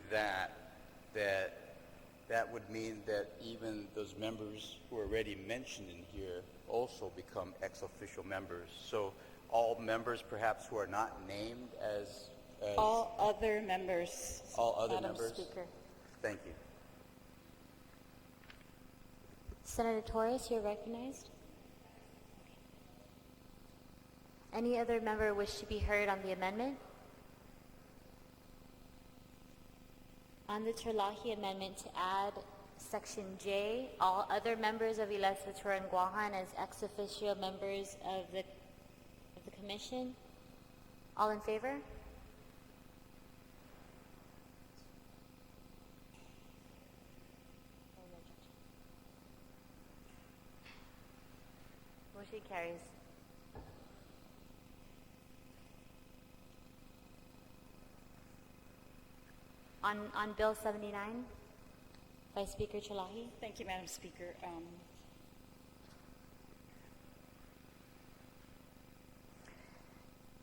that would mean that even those members who are already mentioned in here also become ex officio members. So all members perhaps who are not named as all other members. All other Madam members. Speaker. Thank you. Senator Torres, you're recognized. Any other member wish to be heard on the amendment? On the Terlahi amendment to add section J, all other members of Iles, Latour, and Guahan as ex officio members of the commission. All in favor? Motion carries. On Bill 79, Vice Speaker Chalahi. Thank you, Madam Speaker.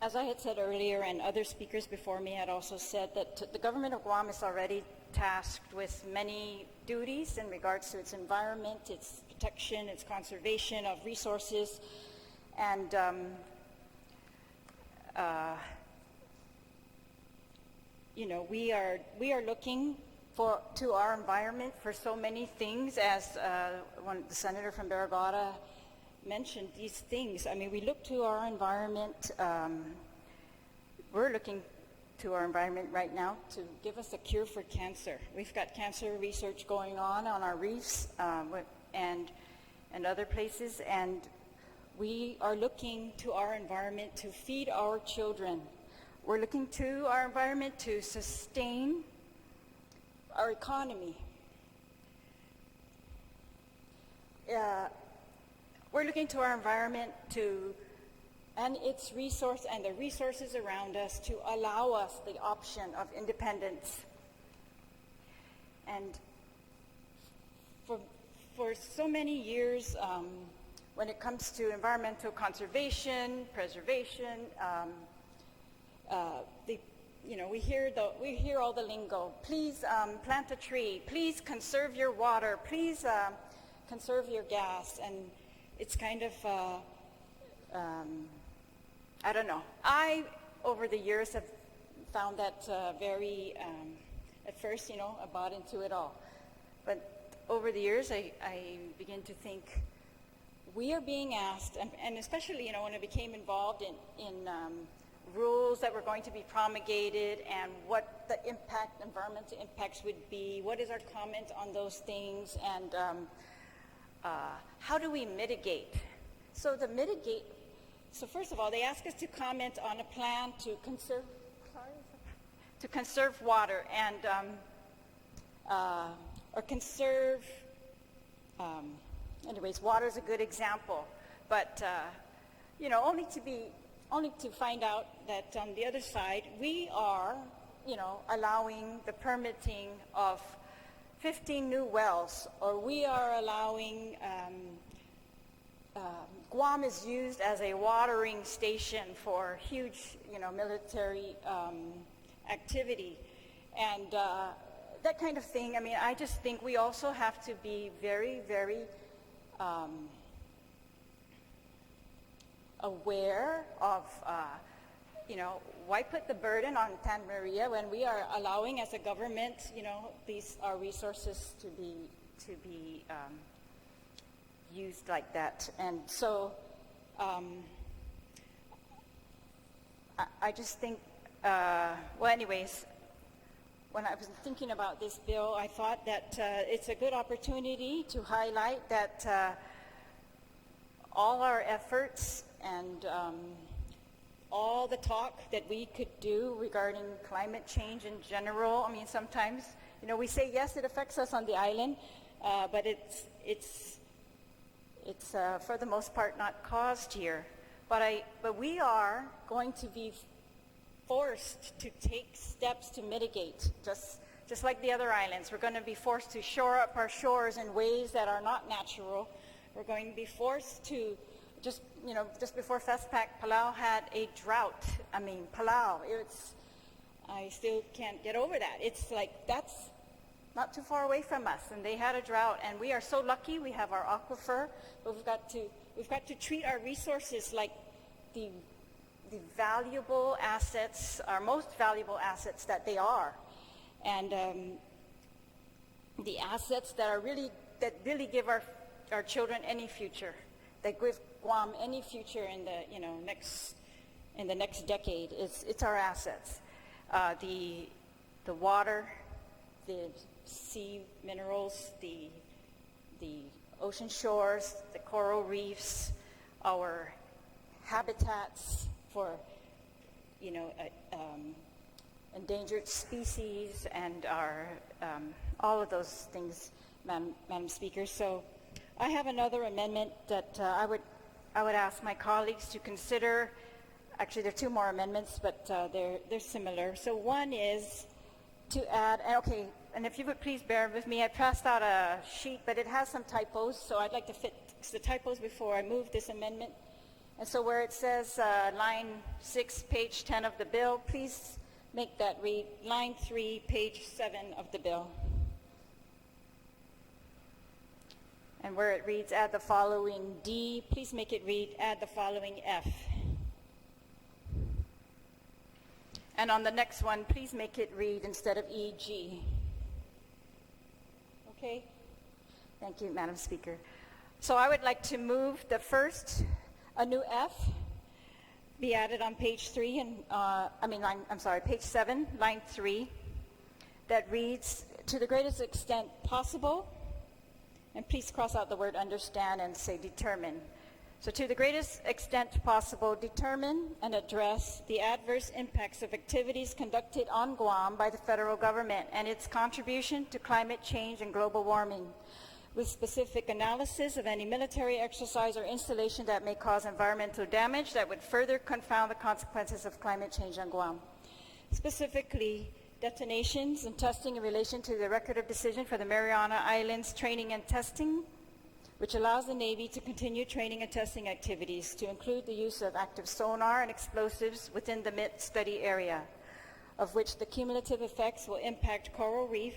As I had said earlier, and other speakers before me had also said, that the government of Guam is already tasked with many duties in regards to its environment, its protection, its conservation of resources, and we are looking to our environment for so many things, as the senator from Barragata mentioned these things. I mean, we look to our environment. We're looking to our environment right now to give us a cure for cancer. We've got cancer research going on our reefs and other places, and we are looking to our environment to feed our children. We're looking to our environment to sustain our economy. We're looking to our environment and its resource and the resources around us to allow us the option of independence. And for so many years, when it comes to environmental conservation, preservation, we hear all the lingo. Please plant a tree. Please conserve your water. Please conserve your gas. And it's kind of, I don't know. I, over the years, have found that very, at first, I bought into it all. But over the years, I begin to think we are being asked, and especially, when I became involved in rules that were going to be promulgated and what the environmental impacts would be, what is our comment on those things, and how do we mitigate? So first of all, they ask us to comment on a plan to conserve water and or conserve. Anyways, water is a good example, but only to find out that on the other side we are, allowing the permitting of 15 new wells, or we are allowing. Guam is used as a watering station for huge, military activity, and that kind of thing. I mean, I just think we also have to be very, very aware of, why put the burden on Tan Maria when we are allowing, as a government, our resources to be used like that. And so I just think, anyways, when I was thinking about this bill, I thought that it's a good opportunity to highlight that all our efforts and all the talk that we could do regarding climate change in general. I mean, sometimes, we say, yes, it affects us on the island, but it's for the most part not caused here. But we are going to be forced to take steps to mitigate, just like the other islands. We're going to be forced to shore up our shores in ways that are not natural. We're going to be forced to, just before FESPAC, Palau had a drought. I mean, Palau, I still can't get over that. It's like, that's not too far away from us, and they had a drought, and we are so lucky we have our aquifer, but we've got to treat our resources like the valuable assets, our most valuable assets that they are, and the assets that really give our children any future, that give Guam any future in the next decade. It's our assets, the water, the sea minerals, the ocean shores, the coral reefs, our habitats for endangered species, and our all of those things, Madam Speaker. So I have another amendment that I would ask my colleagues to consider. Actually, there are two more amendments, but they're similar. So one is to add, and if you would please bear with me, I passed out a sheet, but it has some typos, so I'd like to fix the typos before I move this amendment. And so where it says line 6, page 10 of the bill, please make that read line 3, page 7 of the bill. And where it reads add the following D, please make it read add the following F. And on the next one, please make it read instead of EG. Okay? Thank you, Madam Speaker. So I would like to move the first, a new F, be added on page 3, and page 7, line 3, that reads, to the greatest extent possible, and please cross out the word understand and say determine. So to the greatest extent possible, determine and address the adverse impacts of activities conducted on Guam by the federal government and its contribution to climate change and global warming, with specific analysis of any military exercise or installation that may cause environmental damage that would further confound the consequences of climate change on Guam. Specifically, detonations and testing in relation to the record of decision for the Mariana Islands training and testing which allows the Navy to continue training and testing activities to include the use of active sonar and explosives within the MIT study area, of which the cumulative effects will impact coral reef,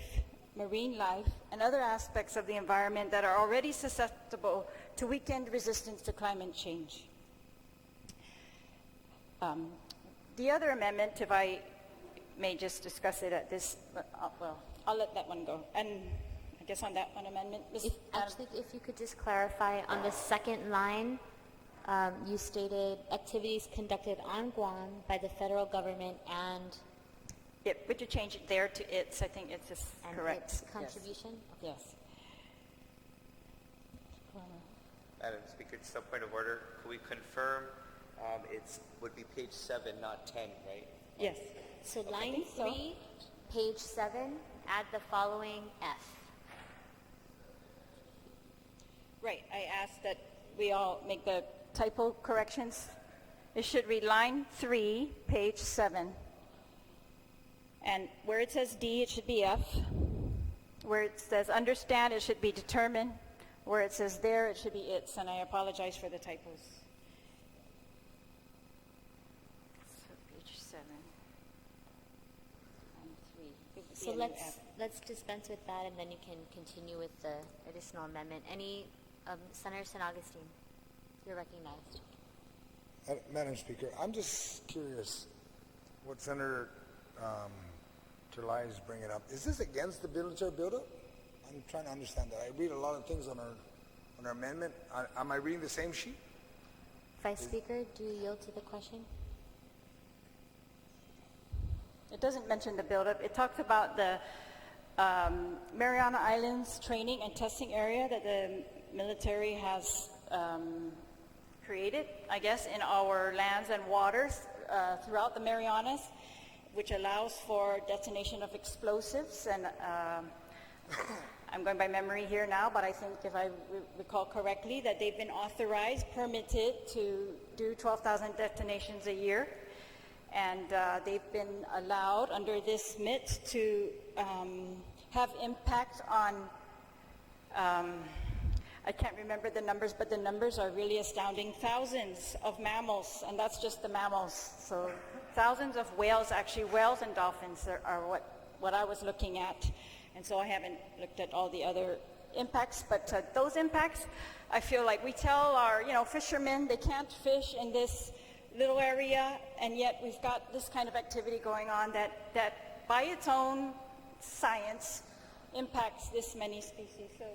marine life, and other aspects of the environment that are already susceptible to weakened resistance to climate change. The other amendment, if I may just discuss it at this, well, I'll let that one go. And I guess on that one amendment, Actually, if you could just clarify, on the second line, you stated activities conducted on Guam by the federal government and would you change it there to its? I think it's just correct. its contribution? Yes. Madam Speaker, just a point of order. Could we confirm it would be page 7, not 10, right? Yes. So line 3, page 7, add the following F. Right. I asked that we all make the typo corrections. It should read line 3, page 7. And where it says D, it should be F. Where it says understand, it should be determine. Where it says there, it should be its. And I apologize for the typos. So page 7. Line 3. It would be So a new F. let's dispense with that, and then you can continue with the additional amendment. Any, Senator San Augustine, you're recognized. Madam Speaker, I'm just curious what Senator Terlai is bringing up. Is this against the military buildup? I'm trying to understand that. I read a lot of things on our amendment. Am I reading the same sheet? Vice Speaker, do you yield to the question? It doesn't mention the buildup. It talks about the Mariana Islands training and testing area that the military has created, I guess, in our lands and waters throughout the Marianas, which allows for detonation of explosives. And I'm going by memory here now, but I think if I recall correctly, that they've been authorized, permitted to do 12,000 detonations a year. And they've been allowed under this MIT to have impact on, I can't remember the numbers, but the numbers are really astounding. Thousands of mammals, and that's just the mammals. So thousands of whales, actually whales and dolphins are what I was looking at. And so I haven't looked at all the other impacts, but those impacts, I feel like we tell our, fishermen they can't fish in this little area, and yet we've got this kind of activity going on that by its own science impacts this many species. So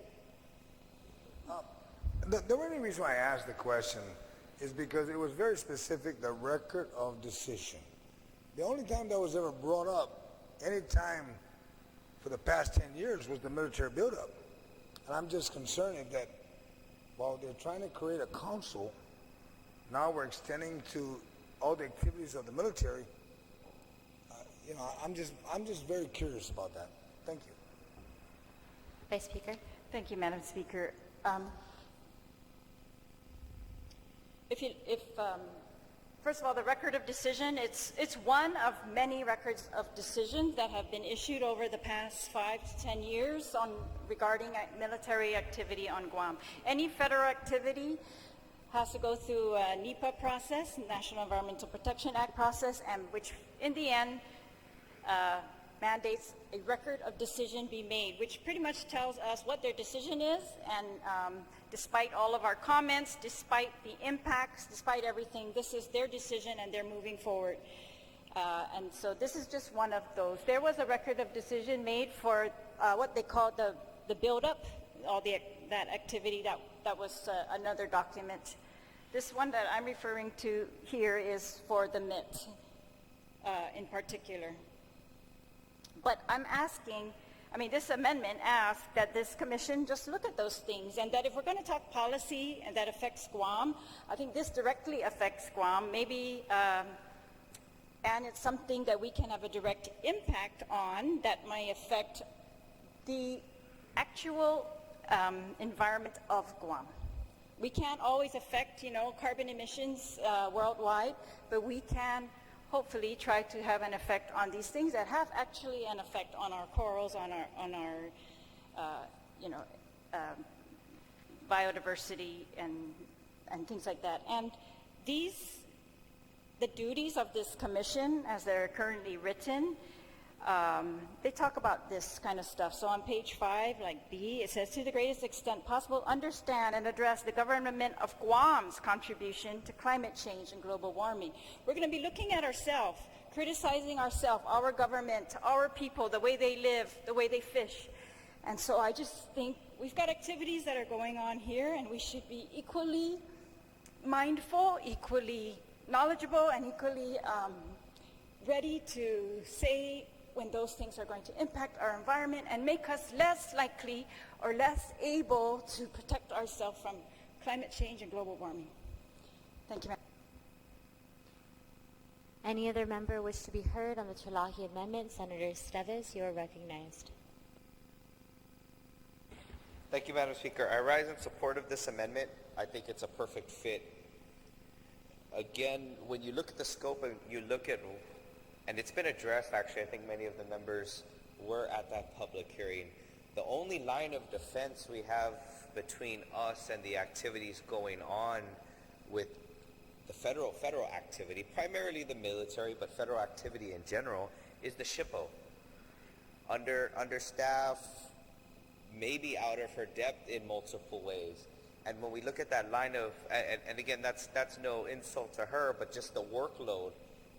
The only reason why I asked the question is because it was very specific, the record of decision. The only time that was ever brought up, any time for the past 10 years, was the military buildup. And I'm just concerned that while they're trying to create a council, now we're extending to all the activities of the military. I'm just very curious about that. Thank you. Vice Speaker. thank you, Madam Speaker. First of all, the record of decision, it's one of many records of decision that have been issued over the past 5 to 10 years regarding military activity on Guam. Any federal activity has to go through a NEPA process, National Environmental Protection Act process, and which in the end mandates a record of decision be made, which pretty much tells us what their decision is, and despite all of our comments, despite the impacts, despite everything, this is their decision and they're moving forward. And so this is just one of those. There was a record of decision made for what they called the build-up, all that activity. That was another document. This one that I'm referring to here is for the MIT in particular. But I'm asking, this amendment asks that this commission just look at those things, and that if we're going to talk policy and that affects Guam, I think this directly affects Guam, maybe, and it's something that we can have a direct impact on that might affect the actual environment of Guam. We can't always affect, carbon emissions worldwide, but we can hopefully try to have an effect on these things that have actually an effect on our corals, on our biodiversity and things like that. And the duties of this commission, as they're currently written, they talk about this kind of stuff. So on page 5, like B, it says, to the greatest extent possible, understand and address the government of Guam's contribution to climate change and global warming. We're going to be looking at ourselves, criticizing ourselves, our government, our people, the way they live, the way they fish. And so I just think we've got activities that are going on here, and we should be equally mindful, equally knowledgeable, and equally ready to say when those things are going to impact our environment and make us less likely or less able to protect ourselves from climate change and global warming. Thank you, ma'am. Any other member wish to be heard on the Terlaje Amendment? Senator Esteves, you are recognized. Thank you, Madam Speaker. I rise in support of this amendment. I think it's a perfect fit. Again, when you look at the scope and you look at, and it's been addressed actually, I think many of the members were at that public hearing. The only line of defense we have between us and the activities going on with the federal activity, primarily the military, but federal activity in general, is the SHPO. Understaffed, maybe out of her depth in multiple ways. And when we look at that line of, and again, that's no insult to her, but just the workload,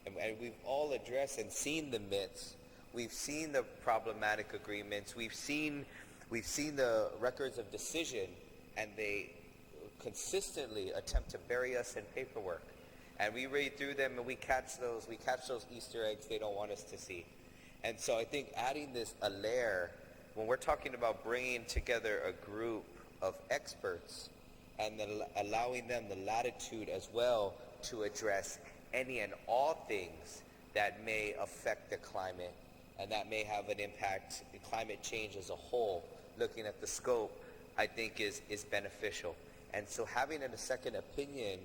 and we've all addressed and seen the myths. We've seen the problematic agreements. We've seen the records of decision, and they consistently attempt to bury us in paperwork. And we read through them, and we catch those Easter eggs they don't want us to see. And so I think adding this a layer, when we're talking about bringing together a group of experts and then allowing them the latitude as well to address any and all things that may affect the climate and that may have an impact in climate change as a whole, looking at the scope, I think is beneficial. And so having a second opinion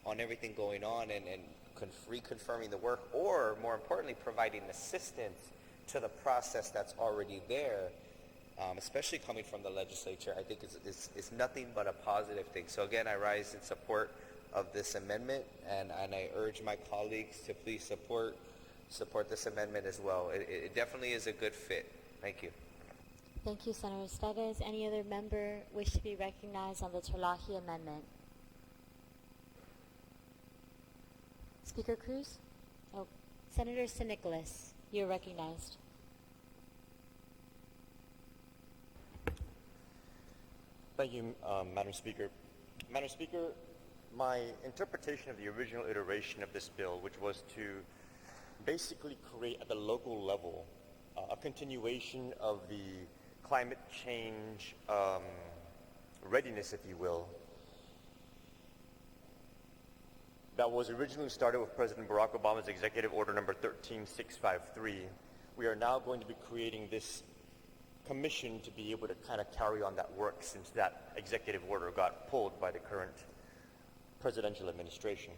on everything going on and reconfirming the work, or more importantly, providing assistance to the process that's already there, especially coming from the legislature, I think is nothing but a positive thing. So again, I rise in support of this amendment, and I urge my colleagues to please support this amendment as well. It definitely is a good fit. Thank you. Thank you, Senator Esteves. Any other member wish to be recognized on the Terlaje Amendment? Speaker Cruz? Oh, Senator San Nicolas, you're recognized. Thank you, Madam Speaker. Madam Speaker, my interpretation of the original iteration of this bill, which was to basically create at the local level a continuation of the climate change readiness, if you will, that was originally started with President Barack Obama's Executive Order number 13653. We are now going to be creating this commission to be able to kind of carry on that work since that executive order got pulled by the current presidential administration.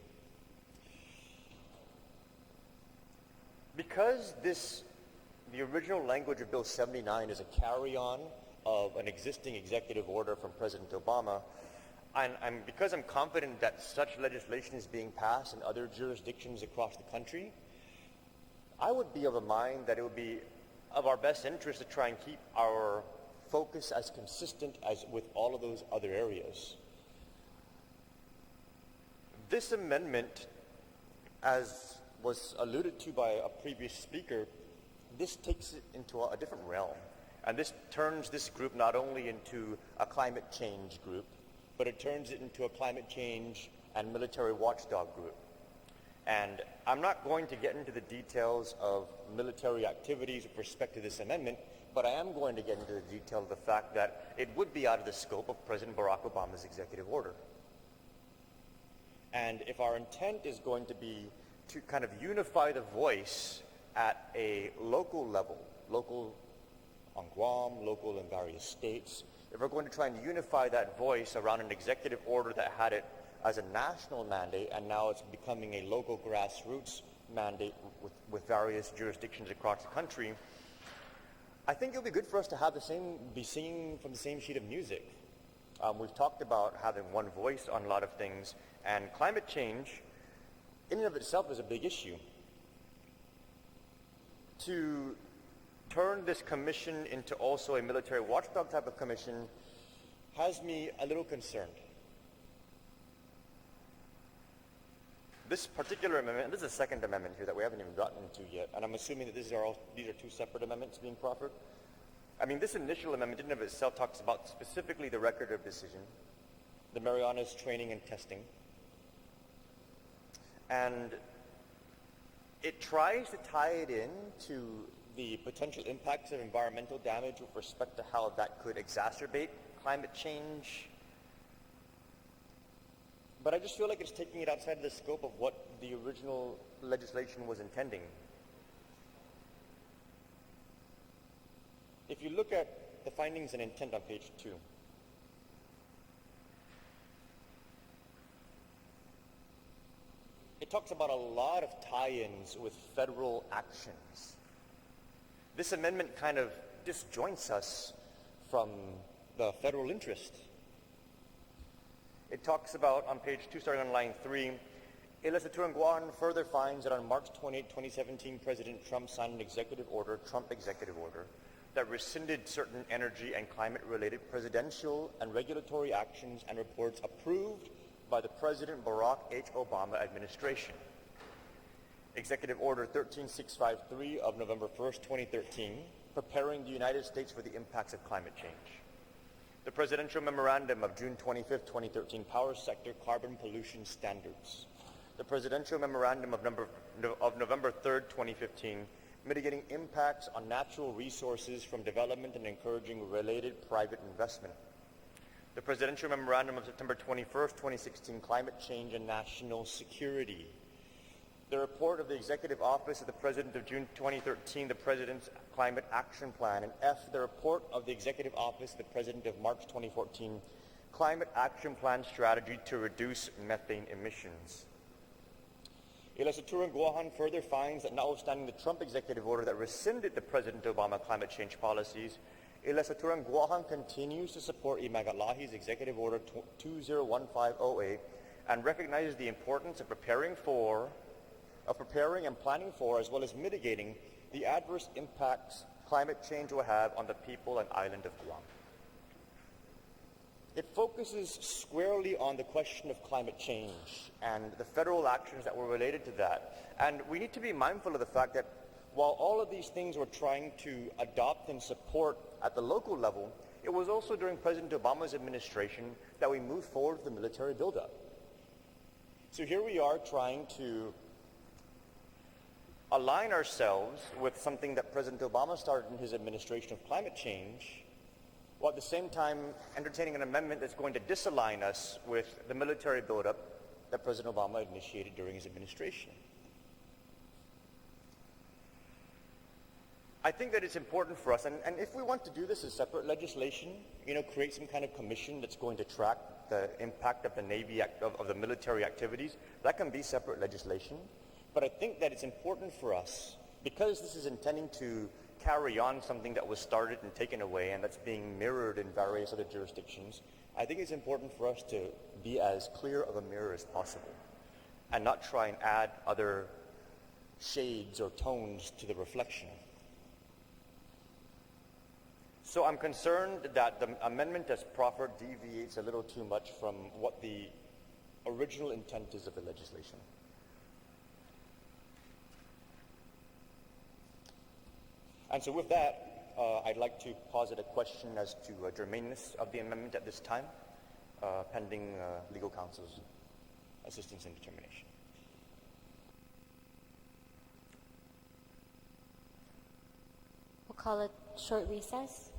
Because the original language of Bill 79 is a carry-on of an existing executive order from President Obama, and because I'm confident that such legislation is being passed in other jurisdictions across the country, I would be of a mind that it would be of our best interest to try and keep our focus as consistent as with all of those other areas. This amendment, as was alluded to by a previous speaker, this takes it into a different realm. And this turns this group not only into a climate change group, but it turns it into a climate change and military watchdog group. And I'm not going to get into the details of military activities with respect to this amendment, but I am going to get into the detail of the fact that it would be out of the scope of President Barack Obama's executive order. And if our intent is going to be to kind of unify the voice at a local level, local on Guam, local in various states, if we're going to try and unify that voice around an executive order that had it as a national mandate, and now it's becoming a local grassroots mandate with various jurisdictions across the country, I think it would be good for us to have be singing from the same sheet of music. We've talked about having one voice on a lot of things, and climate change in and of itself is a big issue. To turn this commission into also a military watchdog type of commission has me a little concerned. This particular amendment, this is the second amendment here that we haven't even gotten into yet, and I'm assuming that these are two separate amendments being proffered. I mean, this initial amendment in and of itself talks about specifically the record of decision, the Marianas training and testing, and it tries to tie it in to the potential impacts of environmental damage with respect to how that could exacerbate climate change. But I just feel like it's taking it outside of the scope of what the original legislation was intending. If you look at the findings and intent on page 2, it talks about a lot of tie-ins with federal actions. This amendment kind of disjoints us from the federal interest. It talks about, on page 2, starting on line 3, El Legislature Guam further finds that on March 28, 2017, President Trump signed an executive order, Trump executive order, that rescinded certain energy and climate-related presidential and regulatory actions and reports approved by the President Barack H. Obama administration. Executive Order 13653 of November 1st, 2013, preparing the United States for the impacts of climate change. The Presidential Memorandum of June 25th, 2013, Power Sector Carbon Pollution Standards. The Presidential Memorandum of November 3rd, 2015, Mitigating Impacts on Natural Resources from Development and Encouraging Related Private Investment. The Presidential Memorandum of September 21st, 2016, Climate Change and National Security. The report of the Executive Office of the President of June 2013, the President's Climate Action Plan, and F, the report of the Executive Office of the President of March 2014, Climate Action Plan Strategy to Reduce Methane Emissions. El Legislature Guam further finds that notwithstanding the Trump executive order that rescinded the President Obama climate change policies, El Legislature Guam continues to support Imagalahi's Executive Order 201508 and recognizes the importance of preparing and planning for, as well as mitigating, the adverse impacts climate change will have on the people and island of Guam. It focuses squarely on the question of climate change and the federal actions that were related to that. And we need to be mindful of the fact that while all of these things we're trying to adopt and support at the local level, it was also during President Obama's administration that we moved forward with the military buildup. So here we are trying to align ourselves with something that President Obama started in his administration of climate change, while at the same time entertaining an amendment that's going to disalign us with the military buildup that President Obama initiated during his administration. I think that it's important for us, and if we want to do this as separate legislation, create some kind of commission that's going to track the impact of the Navy, of the military activities, that can be separate legislation. But I think that it's important for us, because this is intending to carry on something that was started and taken away and that's being mirrored in various other jurisdictions, I think it's important for us to be as clear of a mirror as possible and not try and add other shades or tones to the reflection. So I'm concerned that the amendment as proffered deviates a little too much from what the original intent is of the legislation. And so with that, I'd like to posit a question as to germaneness of the amendment at this time, pending legal counsel's assistance and determination. We'll call it short recess.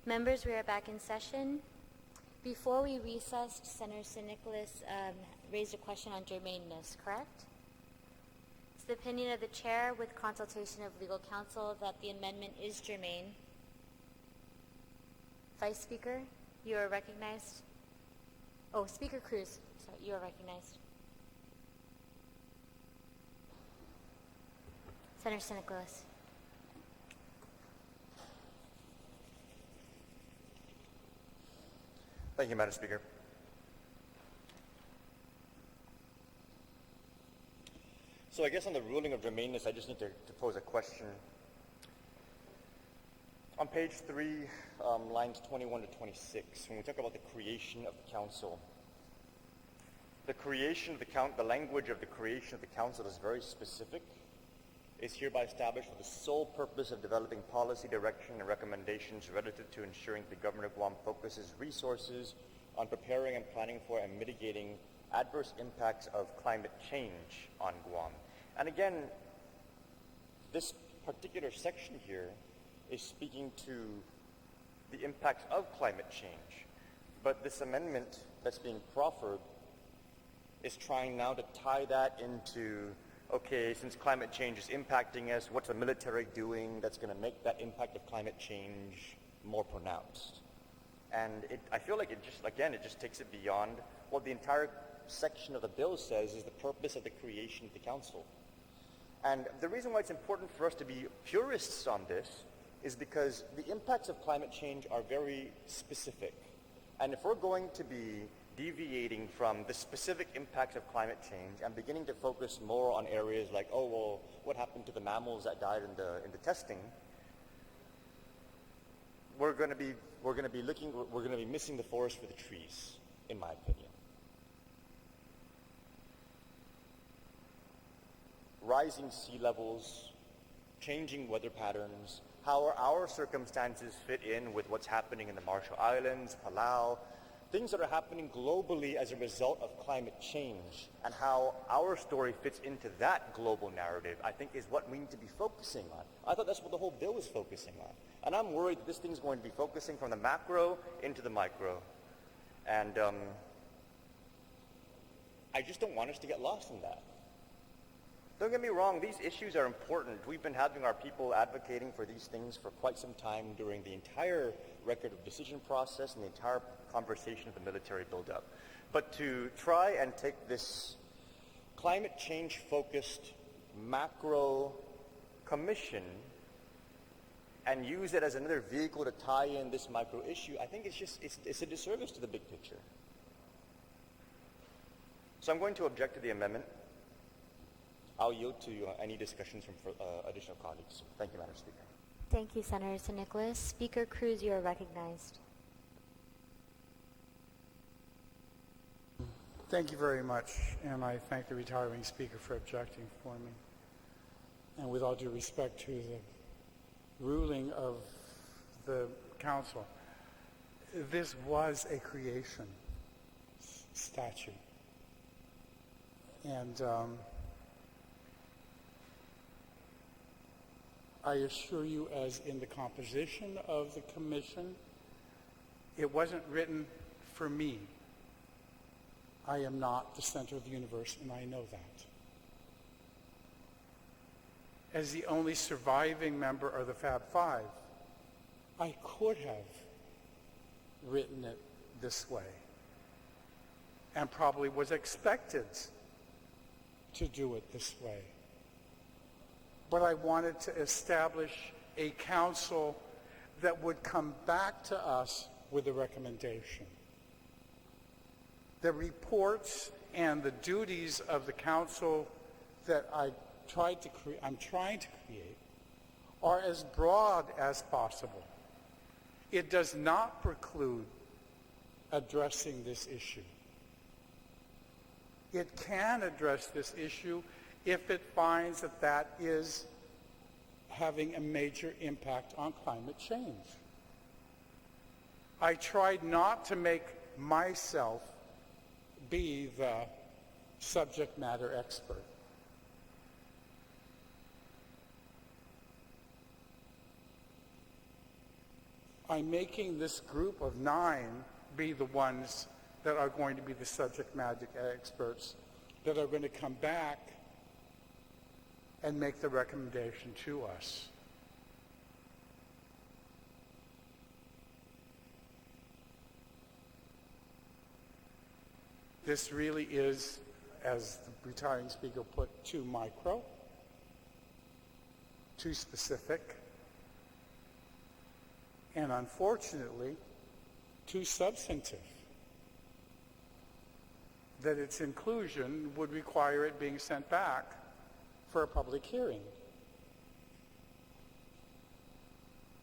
Members, we are back in session. Before we recessed, Senator Nicholas raised a question on germaneness, correct? It's the opinion of the chair with consultation of legal counsel that the amendment is germane. Vice Speaker, you are recognized. Oh, Speaker Cruz, sorry, you are recognized. Senator Nicholas. Thank you, Madam Speaker. So I guess on the ruling of germaneness, I just need to pose a question. On page 3, lines 21 to 26, when we talk about the creation of the council, the language of the creation of the council is very specific. Is hereby established for the sole purpose of developing policy direction and recommendations relative to ensuring the government of Guam focuses resources on preparing and planning for and mitigating adverse impacts of climate change on Guam. And again, this particular section here is speaking to the impacts of climate change. But this amendment that's being proffered is trying now to tie that into, okay, since climate change is impacting us, what's the military doing that's going to make that impact of climate change more pronounced? And I feel like it just takes it beyond what the entire section of the bill says is the purpose of the creation of the council. And the reason why it's important for us to be purists on this is because the impacts of climate change are very specific. And if we're going to be deviating from the specific impacts of climate change and beginning to focus more on areas like, oh, well, what happened to the mammals that died in the testing, we're going to be missing the forest for the trees, in my opinion. Rising sea levels, changing weather patterns, how our circumstances fit in with what's happening in the Marshall Islands, Palau, things that are happening globally as a result of climate change, and how our story fits into that global narrative, I think is what we need to be focusing on. I thought that's what the whole bill is focusing on. And I'm worried that this thing's going to be focusing from the macro into the micro. And I just don't want us to get lost in that. Don't get me wrong, these issues are important. We've been having our people advocating for these things for quite some time during the entire record of decision process and the entire conversation of the military buildup. But to try and take this climate change focused macro commission and use it as another vehicle to tie in this micro issue, I think it's a disservice to the big picture. So I'm going to object to the amendment. I'll yield to any discussions from additional colleagues. Thank you, Madam Speaker. Thank you, Senator Nicholas. Speaker Cruz, you are recognized. Thank you very much, and I thank the retiring speaker for objecting for me. And with all due respect to the ruling of the council, this was a creation statute. And I assure you, as in the composition of the commission, it wasn't written for me. I am not the center of the universe, and I know that. As the only surviving member of the Fab Five, I could have written it this way, and probably was expected to do it this way. But I wanted to establish a council that would come back to us with a recommendation. The reports and the duties of the council that I'm trying to create are as broad as possible. It does not preclude addressing this issue. It can address this issue if it finds that that is having a major impact on climate change. I tried not to make myself be the subject matter expert. I'm making this group of 9 be the ones that are going to be the subject matter experts that are going to come back and make the recommendation to us. This really is, as the retiring speaker put, too micro, too specific, and unfortunately, too substantive. That its inclusion would require it being sent back for a public hearing.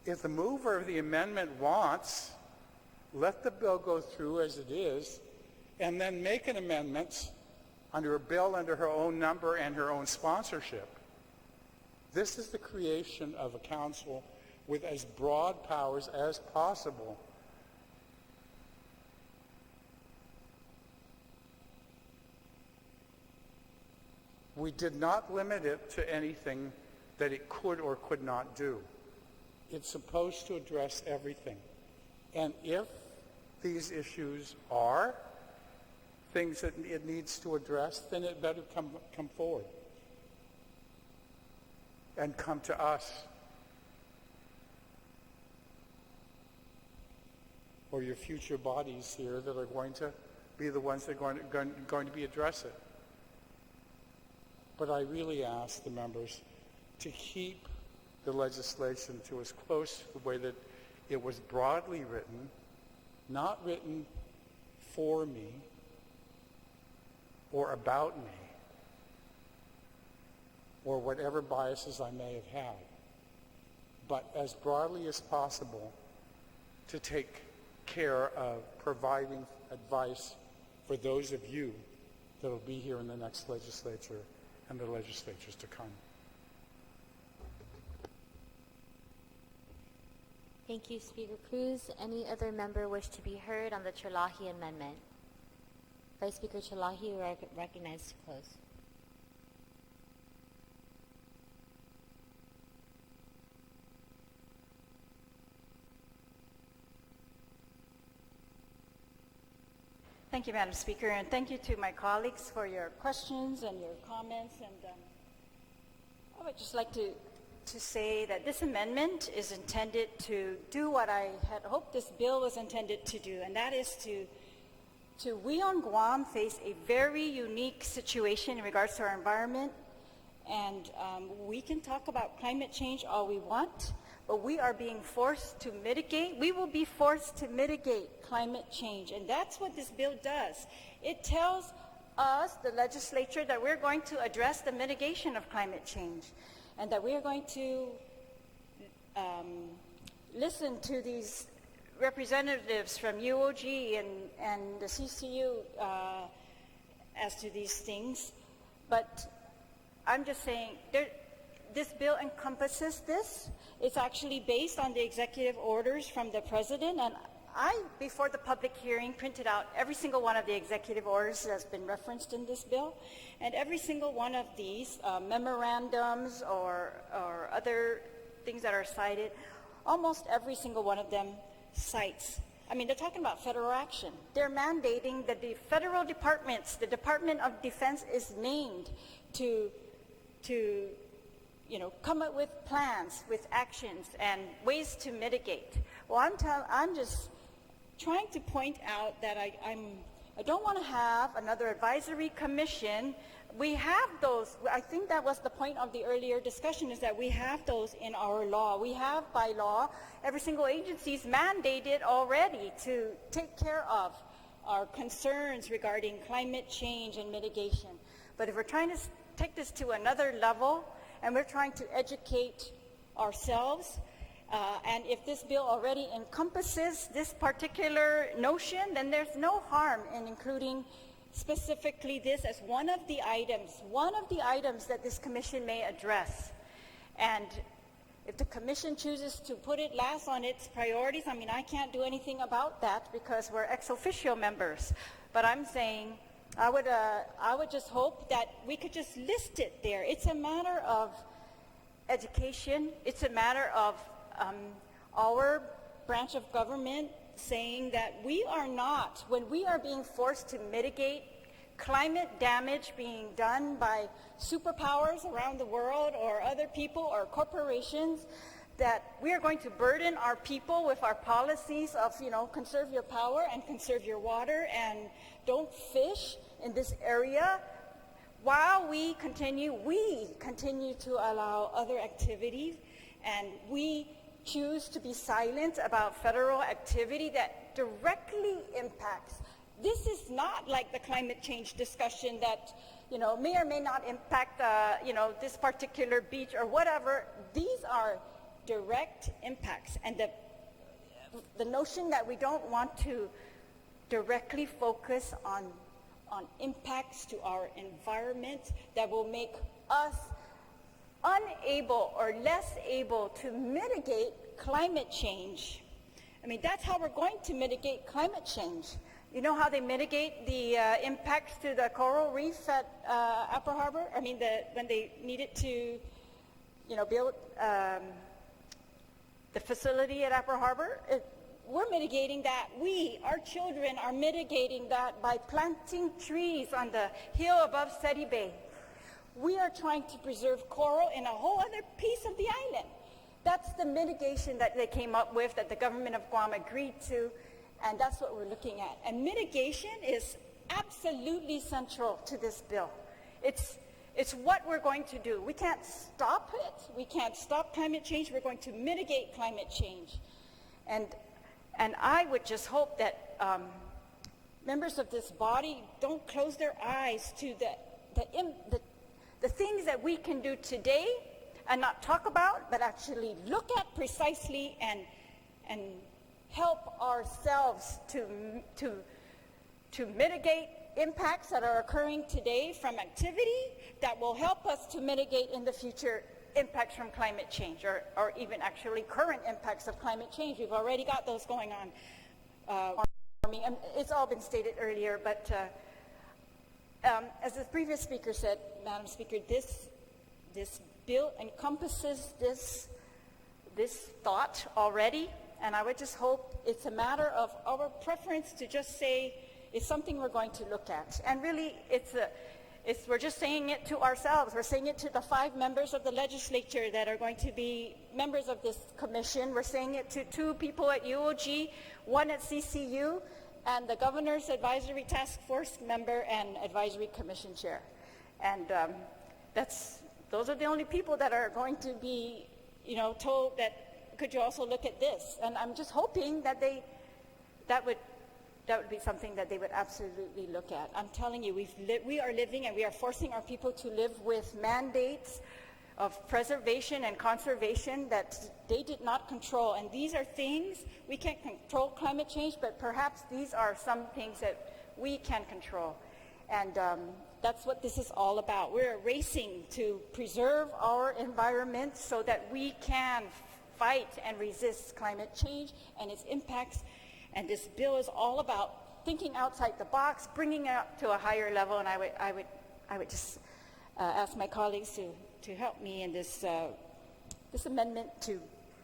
If the mover of the amendment wants, let the bill go through as it is, and then make an amendment under a bill under her own number and her own sponsorship. This is the creation of a council with as broad powers as possible. We did not limit it to anything that it could or could not do. It's supposed to address everything. And if these issues are things that it needs to address, then it better come forward and come to us or your future bodies here that are going to be the ones that are going to be address it. But I really ask the members to keep the legislation to as close to the way that it was broadly written, not written for me or about me or whatever biases I may have had, but as broadly as possible to take care of providing advice for those of you that will be here in the next legislature and the legislatures to come. Thank you, Speaker Cruz. Any other member wish to be heard on the Chalahi Amendment? Vice Speaker Chalahi, you are recognized to close. Thank you, Madam Speaker, and thank you to my colleagues for your questions and your comments. And I would just like to say that this amendment is intended to do what I had hoped this bill was intended to do, and that is we on Guam face a very unique situation in regards to our environment, and we can talk about climate change all we want, but we are being forced to mitigate. We will be forced to mitigate climate change, and that's what this bill does. It tells us, the legislature, that we're going to address the mitigation of climate change, and that we are going to listen to these representatives from UOG and the CCU as to these things. But I'm just saying, this bill encompasses this. It's actually based on the executive orders from the president, and I, before the public hearing, printed out every single one of the executive orders that's been referenced in this bill, and every single one of these memorandums or other things that are cited, almost every single one of them cites. I mean, they're talking about federal action. They're mandating that the federal departments, the Department of Defense is named to come up with plans, with actions, and ways to mitigate. Well, I'm just trying to point out that I don't want to have another advisory commission. We have those. I think that was the point of the earlier discussion, is that we have those in our law. We have, by law, every single agency is mandated already to take care of our concerns regarding climate change and mitigation. But if we're trying to take this to another level, and we're trying to educate ourselves, and if this bill already encompasses this particular notion, then there's no harm in including specifically this as one of the items that this commission may address. And if the commission chooses to put it last on its priorities, I mean, I can't do anything about that because we're ex officio members. But I'm saying I would just hope that we could just list it there. It's a matter of education. It's a matter of our branch of government saying that we are not, when we are being forced to mitigate climate damage being done by superpowers around the world or other people or corporations, that we are going to burden our people with our policies of, conserve your power and conserve your water and don't fish in this area, while we continue to allow other activities, and we choose to be silent about federal activity that directly impacts. This is not like the climate change discussion that, may or may not impact, this particular beach or whatever. These are direct impacts. And the notion that we don't want to directly focus on impacts to our environment that will make us unable or less able to mitigate climate change. I mean, that's how we're going to mitigate climate change. You know how they mitigate the impacts to the coral reef at Upper Harbor? I mean, when they needed to, build the facility at Upper Harbor, we're mitigating that. Our children are mitigating that by planting trees on the hill above Seti Bay. We are trying to preserve coral in a whole other piece of the island. That's the mitigation that they came up with, that the government of Guam agreed to, and that's what we're looking at. And mitigation is absolutely central to this bill. It's what we're going to do. We can't stop it. We can't stop climate change. We're going to mitigate climate change. And I would just hope that members of this body don't close their eyes to the things that we can do today and not talk about, but actually look at precisely and help ourselves to mitigate impacts that are occurring today from activity that will help us to mitigate in the future impacts from climate change, or even actually current impacts of climate change. We've already got those going on. And it's all been stated earlier, but as the previous speaker said, Madam Speaker, this bill encompasses this thought already, and I would just hope it's a matter of our preference to just say it's something we're going to look at. And really, we're just saying it to ourselves. We're saying it to the 5 members of the legislature that are going to be members of this commission. We're saying it to 2 people at UOG, 1 at CCU, and the Governor's Advisory Task Force member and Advisory Commission chair. And those are the only people that are going to be, told that, could you also look at this? And I'm just hoping that that would be something that they would absolutely look at. I'm telling you, we are living and we are forcing our people to live with mandates of preservation and conservation that they did not control. And these are things, we can't control climate change, but perhaps these are some things that we can control. And that's what this is all about. We're racing to preserve our environment so that we can fight and resist climate change and its impacts. And this bill is all about thinking outside the box, bringing it up to a higher level. And I would just ask my colleagues to help me in this amendment to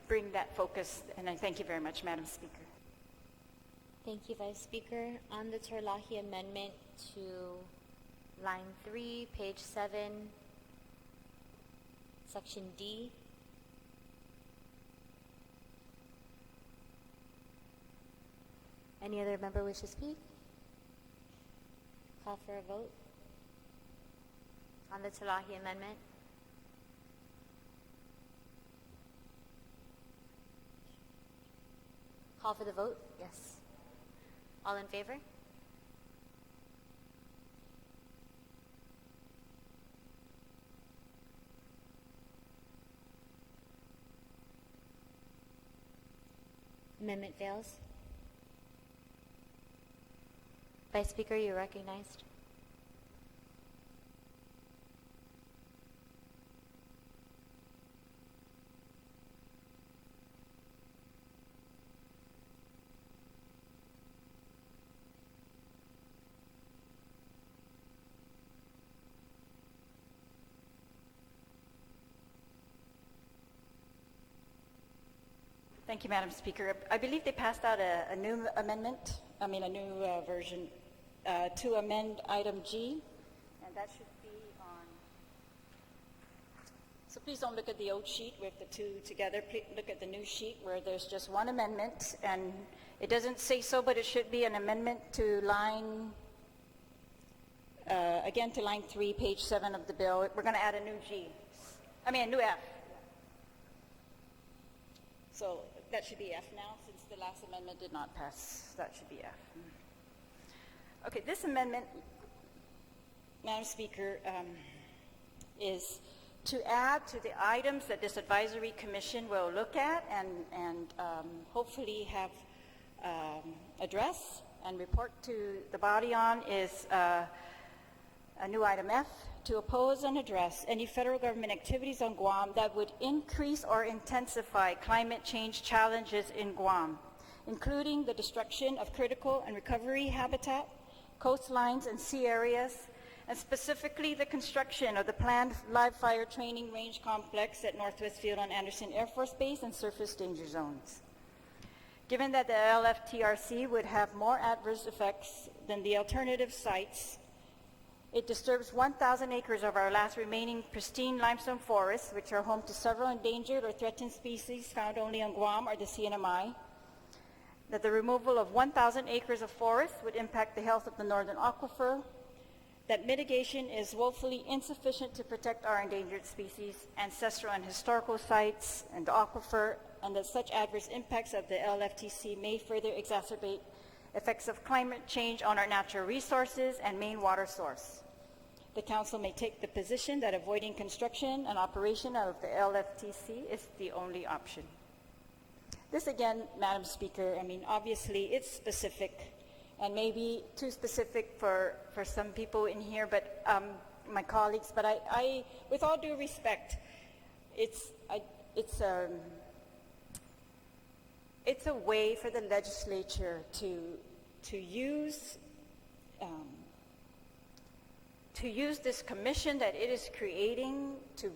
bring that focus. And I thank you very much, Madam Speaker. Thank you, Vice Speaker. On the Terlahi amendment to line 3, page 7, section D. Any other member wish to speak? Call for a vote on the Terlahi amendment. Call for the vote? Yes. All in favor? Amendment fails. Vice Speaker, you're recognized. Thank you, Madam Speaker. I believe they passed out a new amendment, a new version to amend item G, and that should be on. So please don't look at the old sheet with the two together. Please look at the new sheet where there's just one amendment, and it doesn't say so, but it should be an amendment to line, again to line 3, page 7 of the bill. We're going to add a new a new F. So that should be F now, since the last amendment did not pass. That should be F. Okay, this amendment, Madam Speaker, is to add to the items that this advisory commission will look at and hopefully have address and report to the body on is a new item F, to oppose and address any federal government activities on Guam that would increase or intensify climate change challenges in Guam, including the destruction of critical and recovery habitat, coastlines and sea areas, and specifically the construction of the planned live fire training range complex at Northwest Field on Anderson Air Force Base and surface danger zones. Given that the LFTRC would have more adverse effects than the alternative sites, it disturbs 1,000 acres of our last remaining pristine limestone forests, which are home to several endangered or threatened species found only on Guam or the CNMI. That the removal of 1,000 acres of forest would impact the health of the northern aquifer. That mitigation is woefully insufficient to protect our endangered species, ancestral and historical sites, and the aquifer, and that such adverse impacts of the LFTC may further exacerbate effects of climate change on our natural resources and main water source. The Council may take the position that avoiding construction and operation of the LFTC is the only option. This again, Madam Speaker, obviously it's specific and maybe too specific for some people in here, but my colleagues, but I with all due respect, it's a way for the legislature to use this commission that it is creating to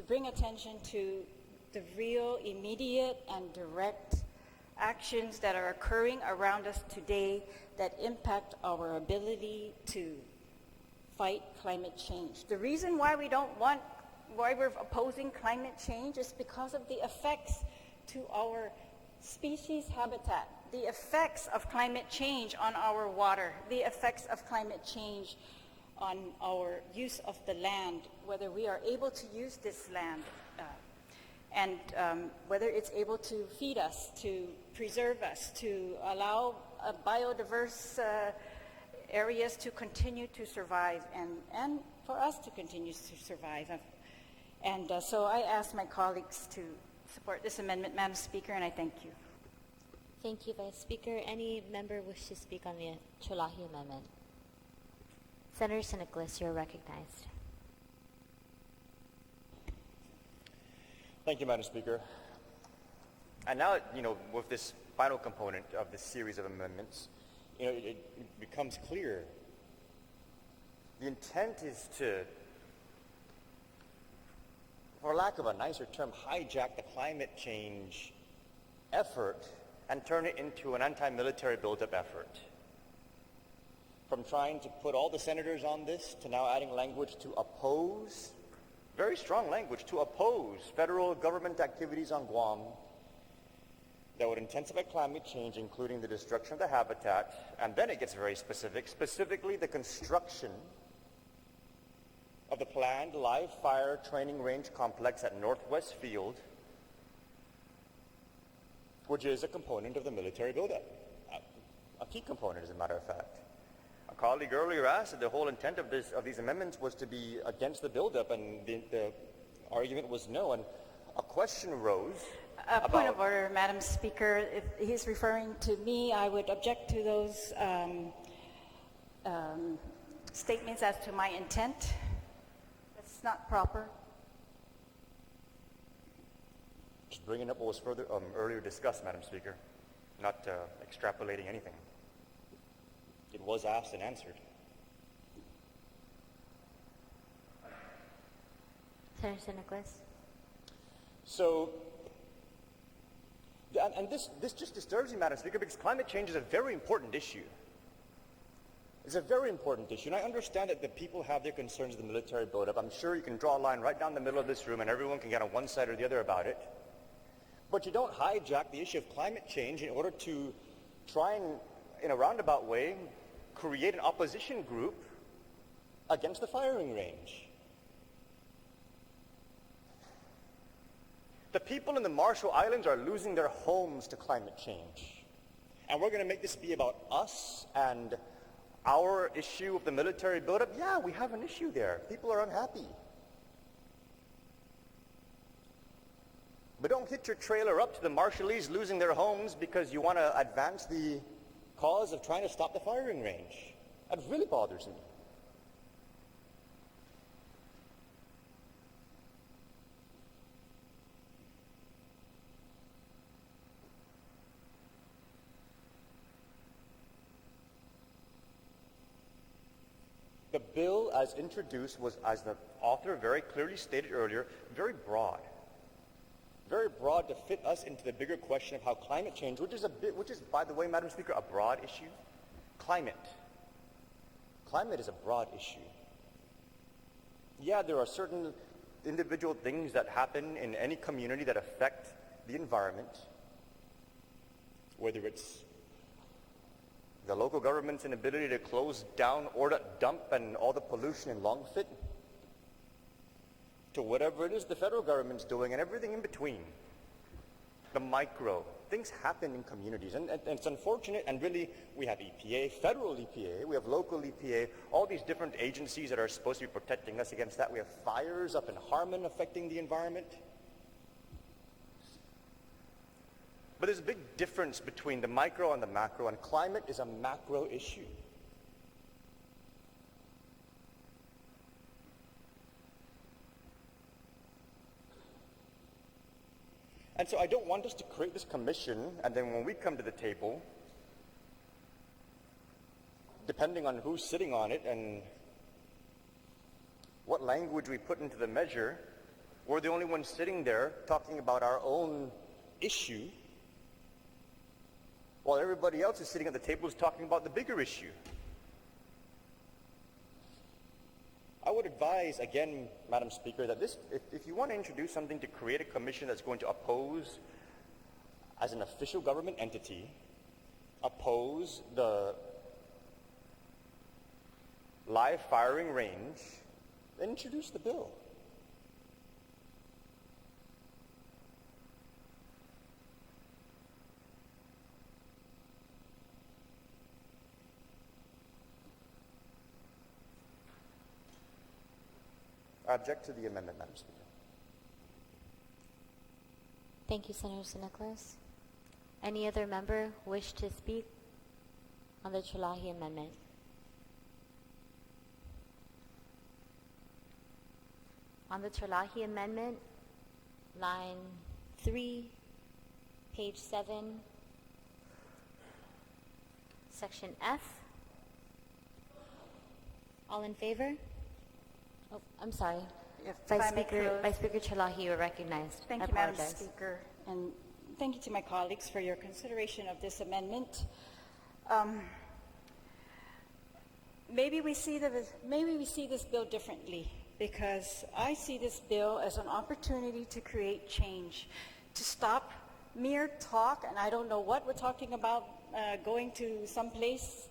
bring attention to the real, immediate, and direct actions that are occurring around us today that impact our ability to fight climate change. The reason why we're opposing climate change is because of the effects to our species habitat, the effects of climate change on our water, the effects of climate change on our use of the land, whether we are able to use this land, and whether it's able to feed us, to preserve us, to allow biodiverse areas to continue to survive, and for us to continue to survive. And so I ask my colleagues to support this amendment, Madam Speaker, and I thank you. Thank you, Vice Speaker. Any member wish to speak on the Cholahi Amendment? Senator Siniclis, you're recognized. Thank you, Madam Speaker. And now, with this final component of this series of amendments, it becomes clear. The intent is to, for lack of a nicer term, hijack the climate change effort and turn it into an anti-military buildup effort. From trying to put all the senators on this to now adding language to oppose, very strong language, to oppose federal government activities on Guam that would intensify climate change, including the destruction of the habitat, and then it gets very specific, specifically the construction of the planned live fire training range complex at Northwest Field, which is a component of the military buildup, a key component, as a matter of fact. A colleague earlier asked that the whole intent of these amendments was to be against the buildup, and the argument was no, and a question arose. Point of order, Madam Speaker. If he's referring to me, I would object to those statements as to my intent. That's not proper. Just bringing up what was further earlier discussed, Madam Speaker, not extrapolating anything. It was asked and answered. Senator Siniclis. So, and this just disturbs me, Madam Speaker, because climate change is a very important issue. It's a very important issue, and I understand that the people have their concerns with the military buildup. I'm sure you can draw a line right down the middle of this room and everyone can get on one side or the other about it. But you don't hijack the issue of climate change in order to try and, in a roundabout way, create an opposition group against the firing range. The people in the Marshall Islands are losing their homes to climate change. And we're going to make this be about us and our issue of the military buildup. Yeah, we have an issue there. People are unhappy. But don't hit your trailer up to the Marshallese losing their homes because you want to advance the cause of trying to stop the firing range. That really bothers me. The bill as introduced was, as the author very clearly stated earlier, very broad. Very broad to fit us into the bigger question of how climate change, which is, by the way, Madam Speaker, a broad issue. Climate is a broad issue. Yeah, there are certain individual things that happen in any community that affect the environment, whether it's the local government's inability to close down or to dump and all the pollution in Longfit, to whatever it is the federal government's doing and everything in between. The micro. Things happen in communities, and it's unfortunate, and really we have EPA, federal EPA, we have local EPA, all these different agencies that are supposed to be protecting us against that. We have fires up in Harmon affecting the environment. But there's a big difference between the micro and the macro, and climate is a macro issue. And so I don't want us to create this commission, and then when we come to the table, depending on who's sitting on it and what language we put into the measure, we're the only ones sitting there talking about our own issue, while everybody else is sitting at the table is talking about the bigger issue. I would advise, again, Madam Speaker, that if you want to introduce something to create a commission that's going to oppose, as an official government entity, oppose the live firing range, then introduce the bill. I object to the amendment, Madam Speaker. Thank you, Senator Nicholas. Any other member wish to speak on the Chalahi amendment? On the Chalahi amendment, line 3, page 7, section F. All in favor? Oh, I'm sorry. Vice Speaker Chalahi, you are recognized. Thank you, Madam Speaker, and thank you to my colleagues for your consideration of this amendment. Maybe we see this bill differently, because I see this bill as an opportunity to create change, to stop mere talk, and I don't know what we're talking about, going to some place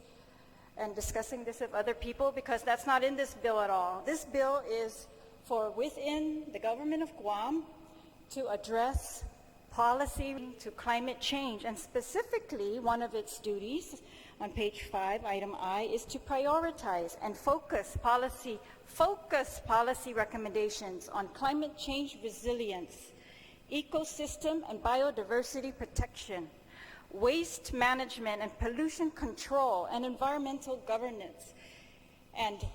and discussing this with other people, because that's not in this bill at all. This bill is for within the government of Guam to address policy to climate change, and specifically one of its duties on page 5, item I, is to prioritize and focus policy recommendations on climate change resilience, ecosystem and biodiversity protection, waste management and pollution control, and environmental governance. And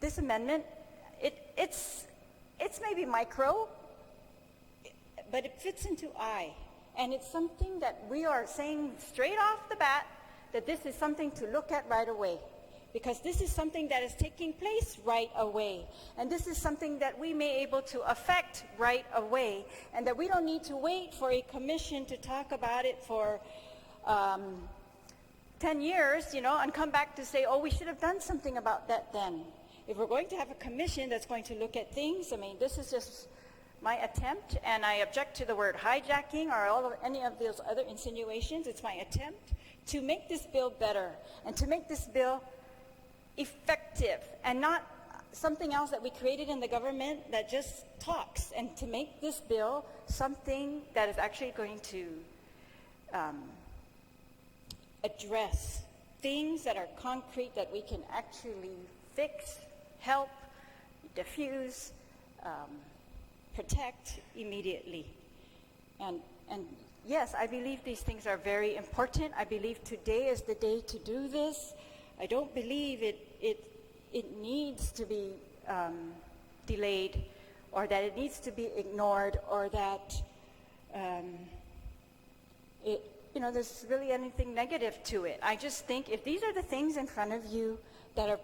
this amendment, it's maybe micro, but it fits into I. And it's something that we are saying straight off the bat that this is something to look at right away. because this is something that is taking place right away. And this is something that we may be able to affect right away, and that we don't need to wait for a commission to talk about it for 10 years, and come back to say, oh, we should have done something about that then. If we're going to have a commission that's going to look at things, this is just my attempt, and I object to the word hijacking or any of those other insinuations. It's my attempt to make this bill better and to make this bill effective and not something else that we created in the government that just talks, and to make this bill something that is actually going to address things that are concrete that we can actually fix, help, diffuse, protect immediately. And yes, I believe these things are very important. I believe today is the day to do this. I don't believe it needs to be delayed, or that it needs to be ignored, or that there's really anything negative to it. I just think if these are the things in front of you that are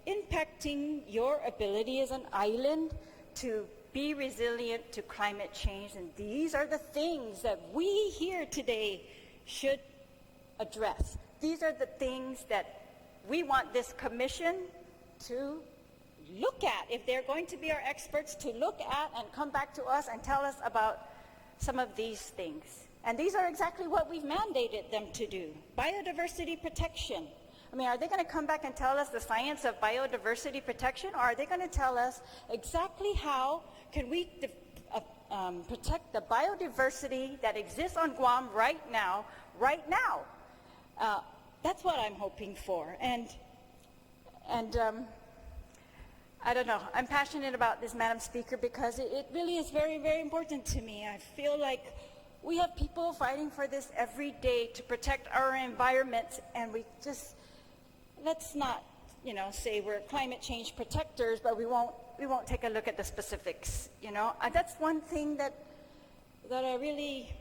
impacting your ability as an island to be resilient to climate change, and these are the things that we here today should address. These are the things that we want this commission to look at. If they're going to be our experts, to look at and come back to us and tell us about some of these things. And these are exactly what we've mandated them to do. Biodiversity protection. Are they going to come back and tell us the science of biodiversity protection, or are they going to tell us exactly how can we protect the biodiversity that exists on Guam right now? That's what I'm hoping for. And I don't know. I'm passionate about this, Madam Speaker, because it really is very, very important to me. I feel like we have people fighting for this every day to protect our environment, and let's not, say we're climate change protectors, but we won't take a look at the specifics. That's one thing that I really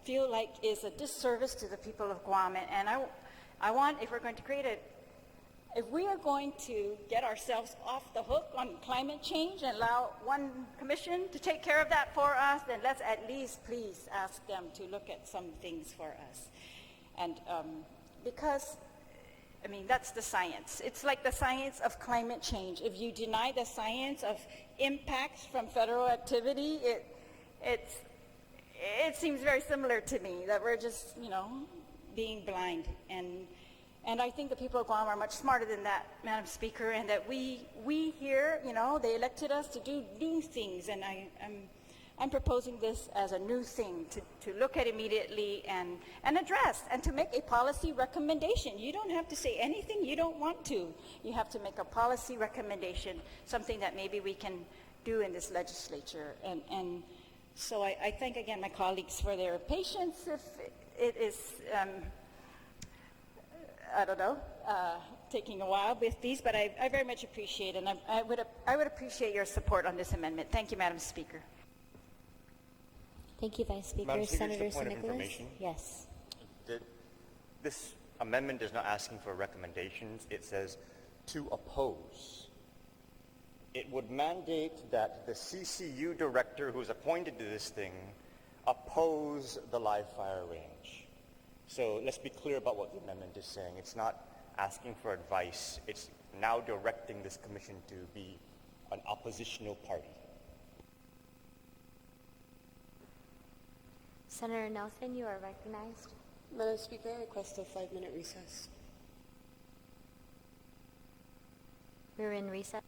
feel like is a disservice to the people of Guam, and I want, if we're going to if we are going to get ourselves off the hook on climate change and allow one commission to take care of that for us, then let's at least please ask them to look at some things for us. And because, that's the science. It's like the science of climate change. If you deny the science of impacts from federal activity, it seems very similar to me, that we're just, being blind. And I think the people of Guam are much smarter than that, Madam Speaker, and that we here, they elected us to do new things, and I'm proposing this as a new thing to look at immediately and address, and to make a policy recommendation. You don't have to say anything you don't want to. You have to make a policy recommendation, something that maybe we can do in this legislature. And so I thank again my colleagues for their patience. If it is taking a while with these, but I very much appreciate it, and I would appreciate your support on this amendment. Thank you, Madam Speaker. Thank you, Vice Speaker. Madam Speaker, Senator just a point of Nicholas? information. Yes. This amendment is not asking for recommendations. It says to oppose. It would mandate that the CCU director who's appointed to this thing oppose the live fire range. So let's be clear about what the amendment is saying. It's not asking for advice. It's now directing this commission to be an oppositional party. Senator Nelson, you are recognized. Madam Speaker, I request a 5-minute recess. We're in recess.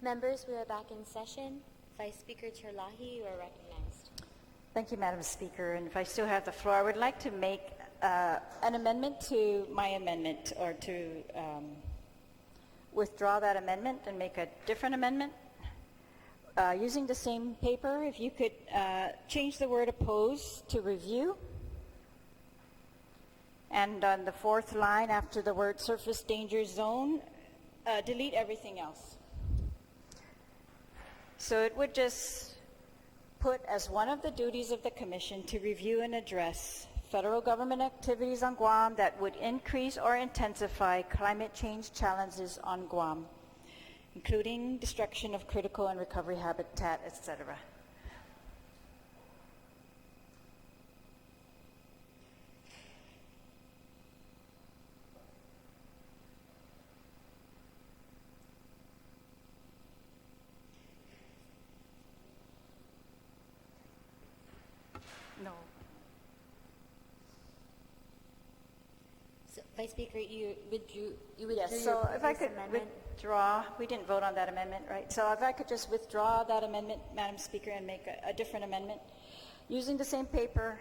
Members, we are back in session. Vice Speaker Terlahi, you are recognized. Thank you, Madam Speaker. And if I still have the floor, I would like to make an amendment to my amendment, or to withdraw that amendment and make a different amendment. Using the same paper, if you could change the word oppose to review. And on the fourth line, after the word surface danger zone, delete everything else. So it would just put as one of the duties of the Commission to review and address federal government activities on Guam that would increase or intensify climate change challenges on Guam, including destruction of critical and recovery habitat, etc. No. So, Vice Speaker, you withdrew Yes, your so if I previous could amendment. withdraw, we didn't vote on that amendment, right? So if I could just withdraw that amendment, Madam Speaker, and make a different amendment, using the same paper,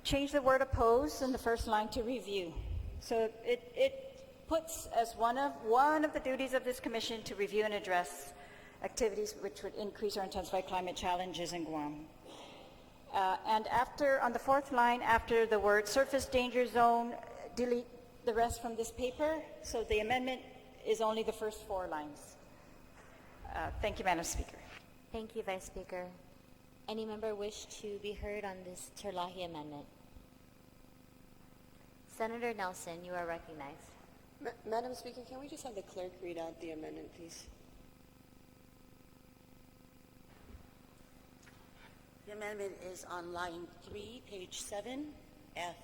change the word oppose in the first line to review. So it puts as one of the duties of this Commission to review and address activities which would increase or intensify climate challenges in Guam. And after, on the fourth line, after the word surface danger zone, delete the rest from this paper. So the amendment is only the first 4 lines. Thank you, Madam Speaker. Thank you, Vice Speaker. Any member wish to be heard on this Terlahi amendment? Senator Nelson, you are recognized. Madam Speaker, can we just have the clerk read out the amendment, please? The amendment is on line 3, page 7, F.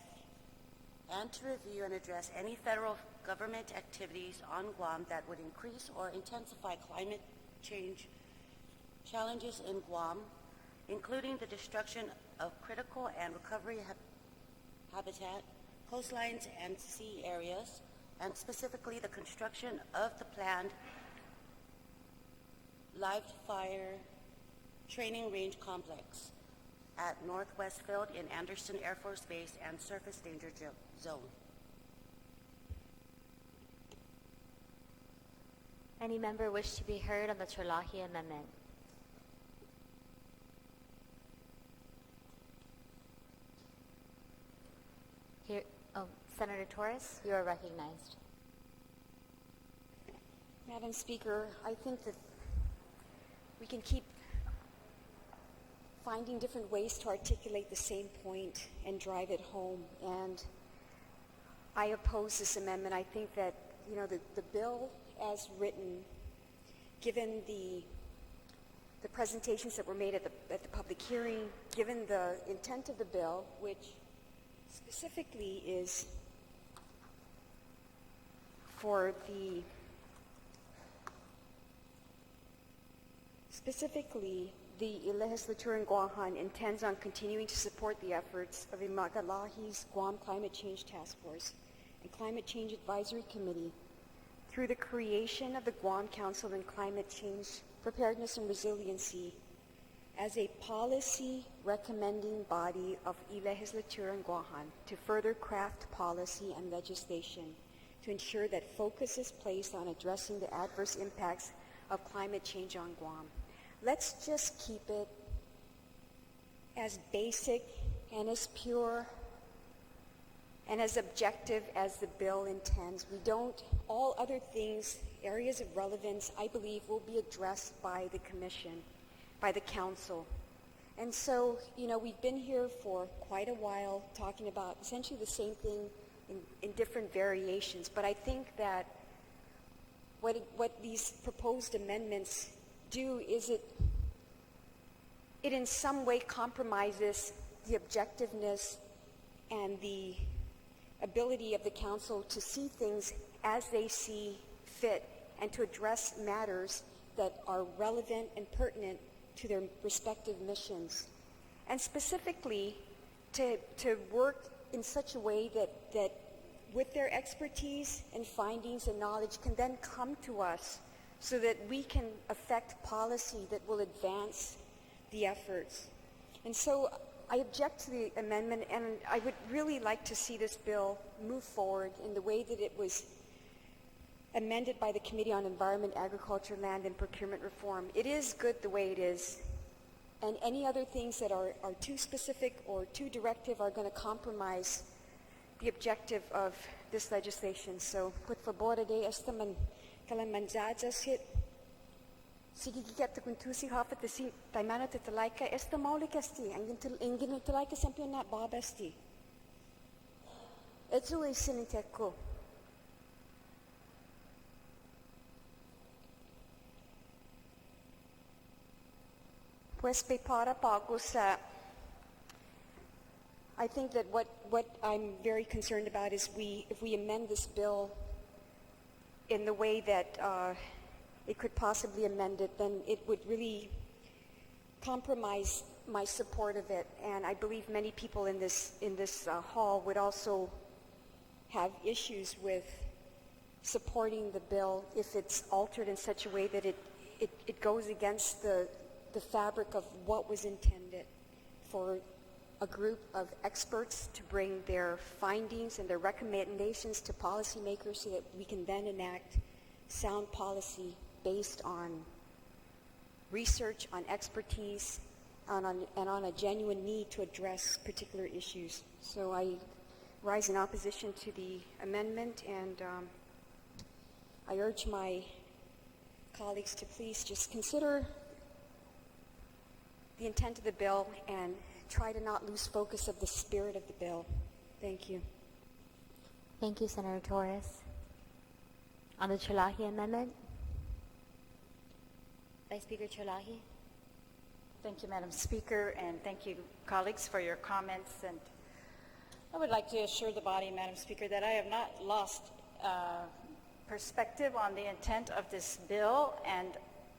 And to review and address any federal government activities on Guam that would increase or intensify climate change challenges in Guam, including the destruction of critical and recovery habitat, coastlines and sea areas, and specifically the construction of the planned live fire training range complex at North Westfield in Anderson Air Force Base and surface danger zone. Any member wish to be heard on the Terlahi amendment? Here, Senator Torres, you are recognized. Madam Speaker, I think that we can keep finding different ways to articulate the same point and drive it home. And I oppose this amendment. I think that, you know, the bill as written, given the presentations that were made at the public hearing, given the intent of the bill, which specifically is for the legislature in Guam intends on continuing to support the efforts of Imagalahi's Guam Climate Change Task Force and Climate Change Advisory Committee through the creation of the Guam Council on Climate Change Preparedness and Resiliency as a policy recommending body of legislature in Guam to further craft policy and legislation to ensure that focus is placed on addressing the adverse impacts of climate change on Guam. Let's just keep it as basic and as pure and as objective as the bill intends. We don't, all other things, areas of relevance, I believe, will be addressed by the Commission, by the Council. And so, you know, we've been here for quite a while talking about essentially the same thing in different variations, but I think that what these proposed amendments do is it in some way compromises the objectiveness and the ability of the Council to see things as they see fit and to address matters that are relevant and pertinent to their respective missions. And specifically, to work in such a way that with their expertise and findings and knowledge can then come to us so that we can affect policy that will advance the efforts. And so I object to the amendment, and I would really like to see this bill move forward in the way that it was amended by the Committee on Environment, Agriculture, Land, and Procurement Reform. It is good the way it is, and any other things that are too specific or too directive are going to compromise the objective of this legislation. So, por favor, de esta kalamanzadas hit. Sige gigat kun tusi hafat the si taimana te talaika esta maulikasti angin talaika sempre na babasti. It's really siniteko. Pues para pago sa. I think that what I'm very concerned about is if we amend this bill in the way that it could possibly amend it, then it would really compromise my support of it. And I believe many people in this hall would also have issues with supporting the bill if it's altered in such a way that it goes against the fabric of what was intended for a group of experts to bring their findings and their recommendations to policymakers so that we can then enact sound policy based on research, on expertise, and on a genuine need to address particular issues. So I rise in opposition to the amendment, and I urge my colleagues to please just consider the intent of the bill and try to not lose focus of the spirit of the bill. Thank you. Thank you, Senator Torres. On the Chalahi amendment, Vice Speaker Chalahi. Thank you, Madam Speaker, and thank you, colleagues, for your comments. And I would like to assure the body, Madam Speaker, that I have not lost perspective on the intent of this bill, and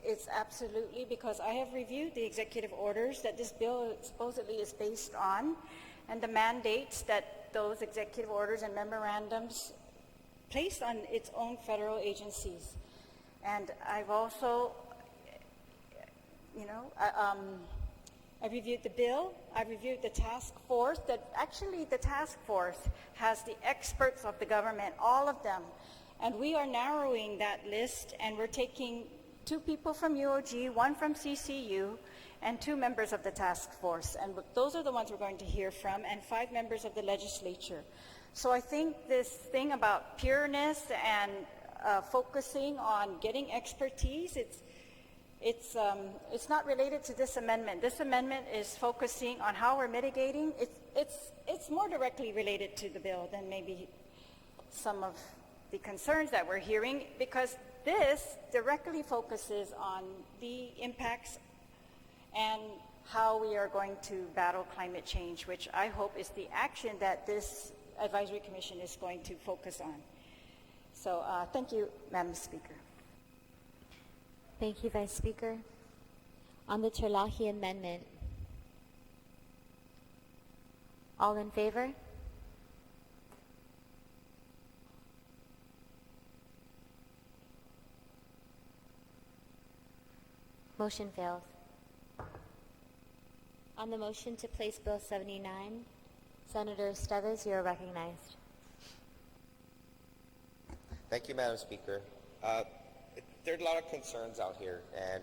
it's absolutely because I have reviewed the executive orders that this bill supposedly is based on, and the mandates that those executive orders and memorandums placed on its own federal agencies. And I've also, I reviewed the bill, I reviewed the task force, that actually the task force has the experts of the government, all of them. And we are narrowing that list, and we're taking 2 people from UOG, 1 from CCU, and 2 members of the task force. And those are the ones we're going to hear from, and 5 members of the legislature. So I think this thing about pureness and focusing on getting expertise, it's not related to this amendment. This amendment is focusing on how we're mitigating. It's more directly related to the bill than maybe some of the concerns that we're hearing, because this directly focuses on the impacts and how we are going to battle climate change, which I hope is the action that this advisory commission is going to focus on. So thank you, Madam Speaker. Thank you, Vice Speaker. On the Chalahi amendment, all in favor? Motion fails. On the motion to place Bill 79, Senator Esteves, you are recognized. Thank you, Madam Speaker. There are a lot of concerns out here, and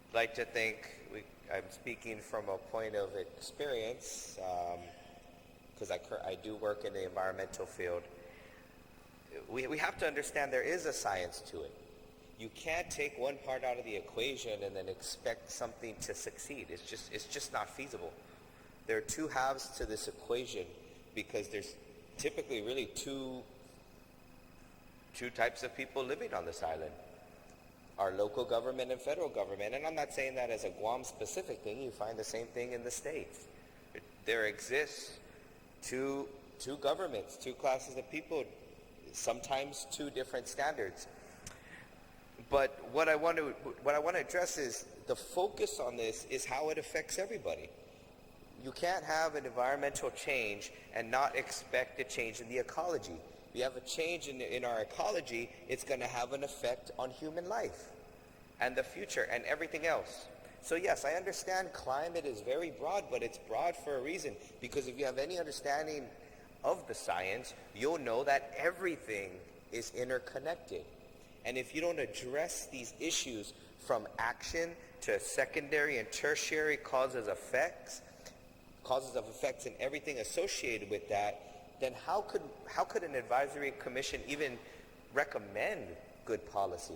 I'd like to think I'm speaking from a point of experience, because I do work in the environmental field. We have to understand there is a science to it. You can't take one part out of the equation and then expect something to succeed. It's just not feasible. There are 2 halves to this equation, because there's typically really two types of people living on this island. Our local government and federal government. And I'm not saying that as a Guam specific thing. You find the same thing in the States. There exists two governments, 2 classes of people, sometimes 2 different standards. But what I want to address is the focus on this is how it affects everybody. You can't have an environmental change and not expect a change in the ecology. we have a change in our ecology, it's going to have an effect on human life and the future and everything else. So yes, I understand climate is very broad, but it's broad for a reason, because if you have any understanding of the science, you'll know that everything is interconnected. And if you don't address these issues from action to secondary and tertiary causes of effects and everything associated with that, then how could an advisory commission even recommend good policy?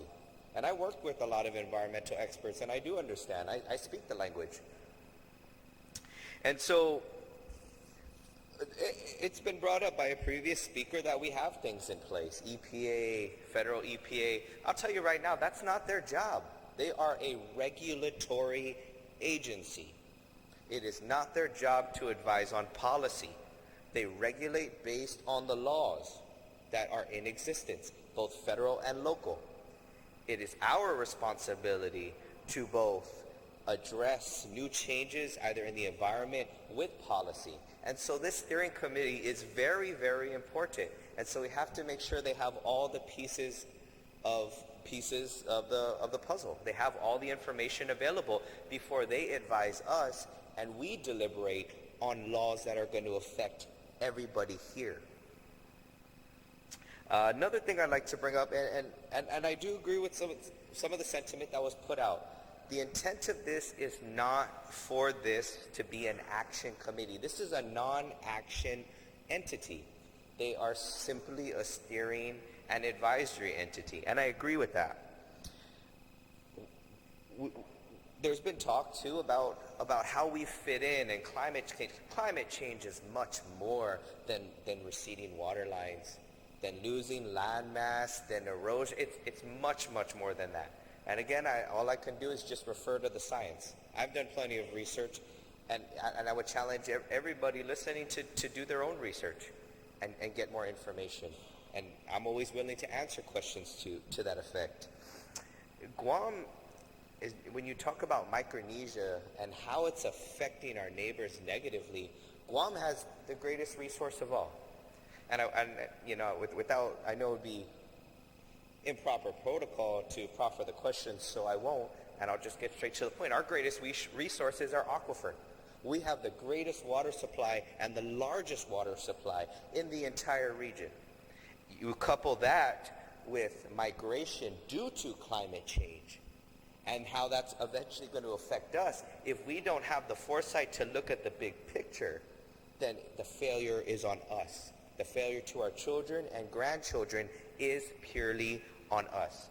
And I work with a lot of environmental experts, and I do understand. I speak the language. And so it's been brought up by a previous speaker that we have things in place. EPA, federal EPA. I'll tell you right now, that's not their job. They are a regulatory agency. It is not their job to advise on policy. They regulate based on the laws that are in existence, both federal and local. It is our responsibility to both address new changes either in the environment with policy. And so this steering committee is very, very important. And so we have to make sure they have all the pieces of the puzzle. They have all the information available before they advise us and we deliberate on laws that are going to affect everybody here. Another thing I'd like to bring up, and I do agree with some of the sentiment that was put out. The intent of this is not for this to be an action committee. This is a non-action entity. They are simply a steering and advisory entity, and I agree with that. There's been talk too about how we fit in, and climate change. Climate change is much more than receding water lines, than losing land mass, than erosion. It's much, much more than that. And again, all I can do is just refer to the science. I've done plenty of research, and I would challenge everybody listening to do their own research and get more information. And I'm always willing to answer questions to that effect. Guam is, when you talk about Micronesia and how it's affecting our neighbors negatively, Guam has the greatest resource of all. And without, I know it would be improper protocol to proffer the questions, so I won't, and I'll just get straight to the point. Our greatest resource is our aquifer. We have the greatest water supply and the largest water supply in the entire region. You couple that with migration due to climate change and how that's eventually going to affect us. If we don't have the foresight to look at the big picture, then the failure is on us. The failure to our children and grandchildren is purely on us.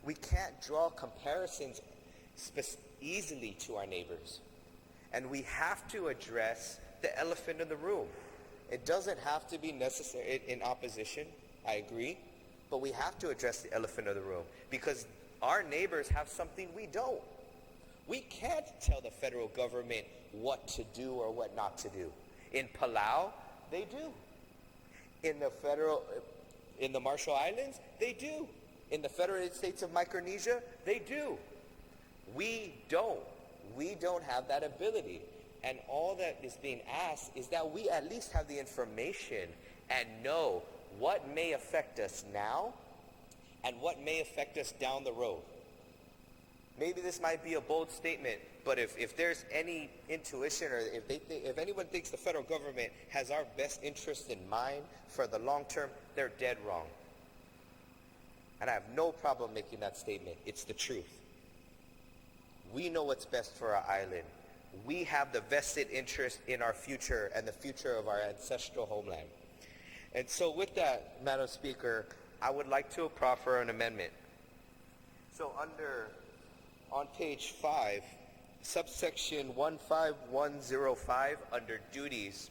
We can't draw comparisons easily to our neighbors. And we have to address the elephant in the room. It doesn't have to be necessary in opposition, I agree, but we have to address the elephant in the room because our neighbors have something we don't. We can't tell the federal government what to do or what not to do. In Palau, they do. In the Marshall Islands, they do. In the Federated States of Micronesia, they do. We don't. We don't have that ability. And all that is being asked is that we at least have the information and know what may affect us now and what may affect us down the road. Maybe this might be a bold statement, but if there's any intuition or if anyone thinks the federal government has our best interest in mind for the long term, they're dead wrong. And I have no problem making that statement. It's the truth. We know what's best for our island. We have the vested interest in our future and the future of our ancestral homeland. And so with that, Madam Speaker, I would like to proffer an amendment. So on page 5, subsection 15105, under duties,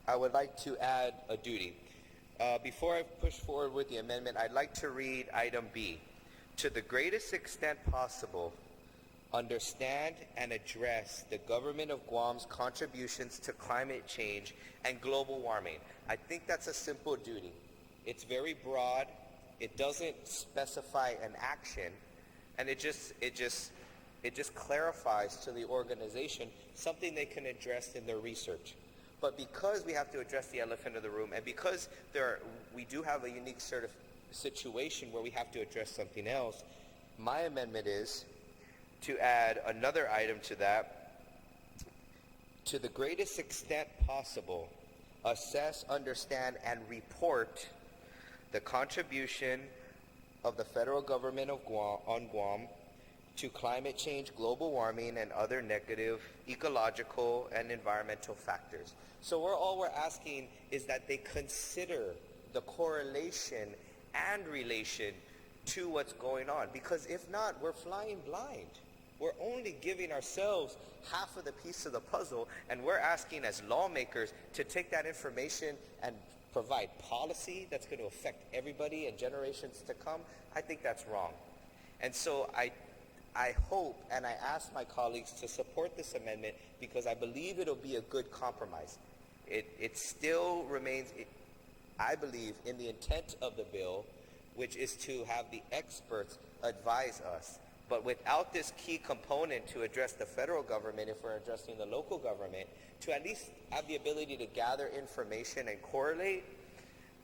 I would like to add a duty. Before I push forward with the amendment, I'd like to read item B. To the greatest extent possible, understand and address the government of Guam's contributions to climate change and global warming. I think that's a simple duty. It's very broad. It doesn't specify an action, and it just clarifies to the organization something they can address in their research. But because we have to address the elephant in the room, and because we do have a unique sort of situation where we have to address something else, my amendment is to add another item to that. To the greatest extent possible, assess, understand, and report the contribution of the federal government of Guam to climate change, global warming, and other negative ecological and environmental factors. So all we're asking is that they consider the correlation and relation to what's going on. Because if not, we're flying blind. We're only giving ourselves half of the piece of the puzzle, and we're asking as lawmakers to take that information and provide policy that's going to affect everybody and generations to come. I think that's wrong. And so I hope and I ask my colleagues to support this amendment because I believe it'll be a good compromise. It still remains, I believe, in the intent of the bill, which is to have the experts advise us. But without this key component to address the federal government, if we're addressing the local government, to at least have the ability to gather information and correlate,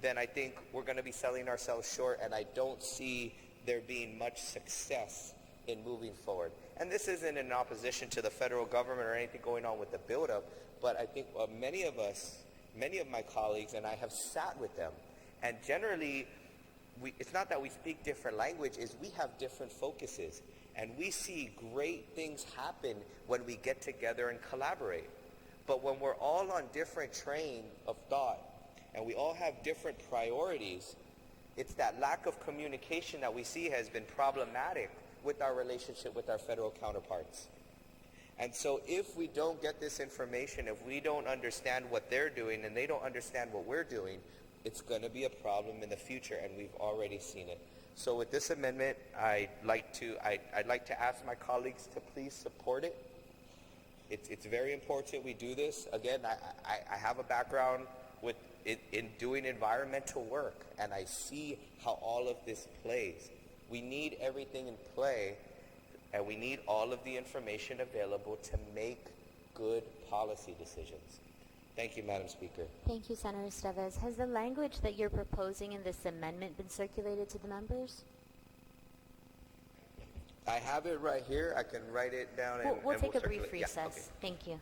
then I think we're going to be selling ourselves short, and I don't see there being much success in moving forward. And this isn't in opposition to the federal government or anything going on with the buildup, but I think many of my colleagues, and I have sat with them, and generally, it's not that we speak different language, is we have different focuses. And we see great things happen when we get together and collaborate. But when we're all on different train of thought, and we all have different priorities, it's that lack of communication that we see has been problematic with our relationship with our federal counterparts. And so if we don't get this information, if we don't understand what they're doing and they don't understand what we're doing, it's going to be a problem in the future, and we've already seen it. So with this amendment, I'd like to ask my colleagues to please support it. It's very important we do this. Again, I have a background in doing environmental work, and I see how all of this plays. We need everything in play, and we need all of the information available to make good policy decisions. Thank you, Madam Speaker. Thank you, Senator Estevez. Has the language that you're proposing in this amendment been circulated to the members? I have it right here. I can write it down and We'll take a brief circulate. recess. Yeah, okay. Thank you.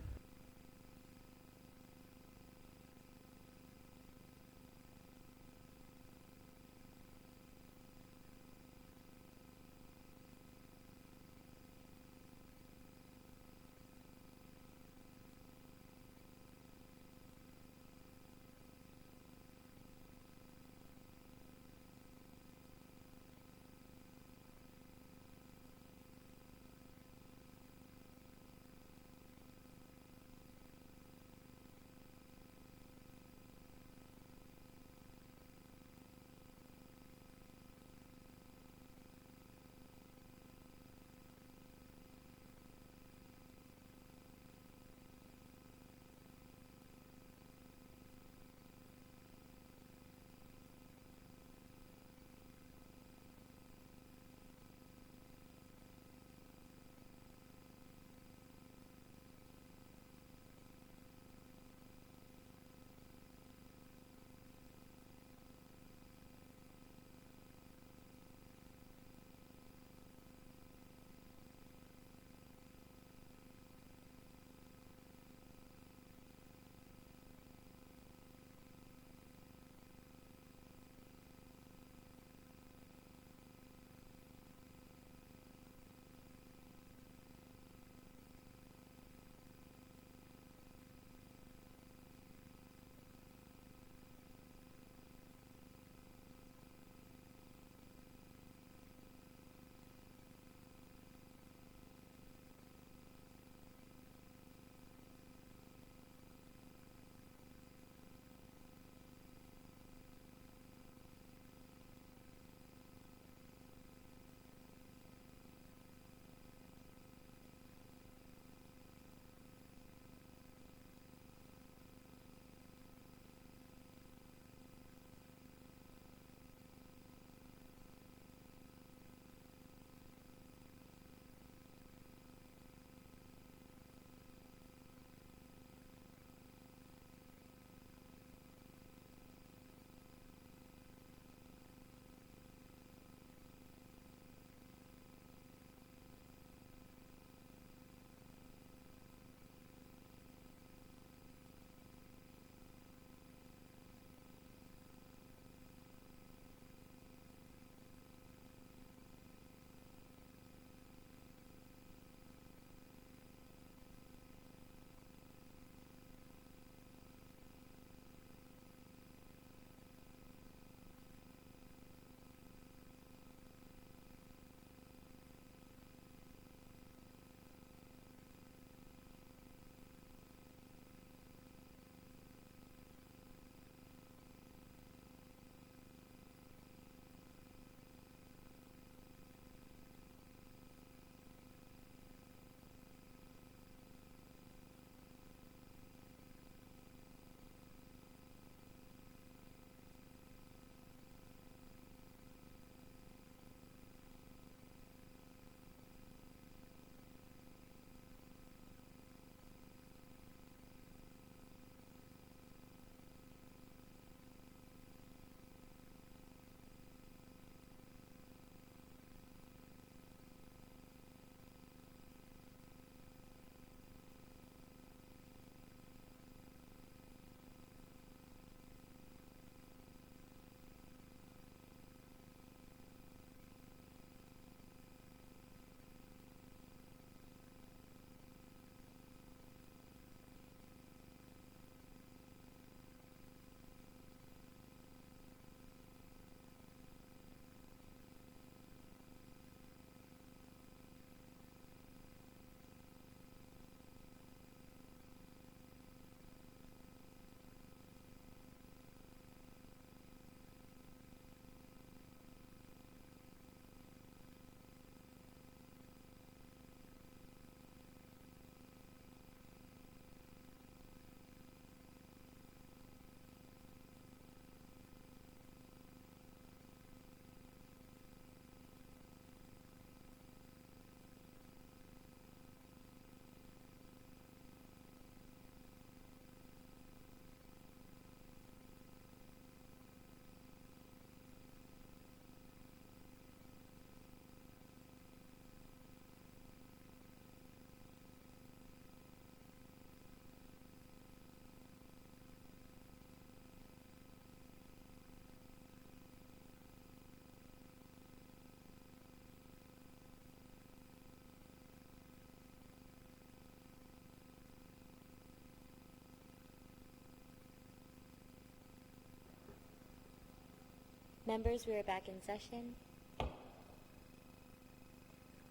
Members, we are back in session.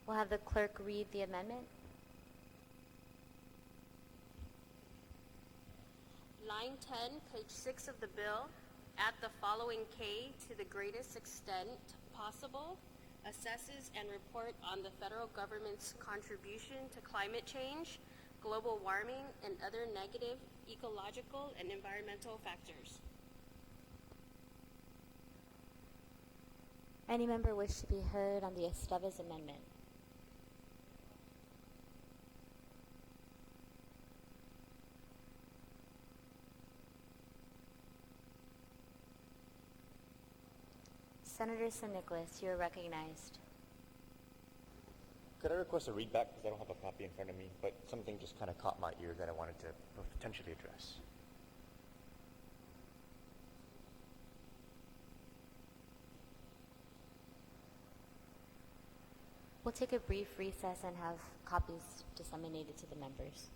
We'll have the clerk read the amendment. Line 10, page 6 of the bill, add the following K to the greatest extent possible, assesses and report on the federal government's contribution to climate change, global warming, and other negative ecological and environmental factors. Any member wish to be heard on the Estevez amendment? Senator San Nicolas, you are recognized. Could I request a read back because I don't have a copy in front of me, but something just kind of caught my ear that I wanted to potentially address. We'll take a brief recess and have copies disseminated to the members.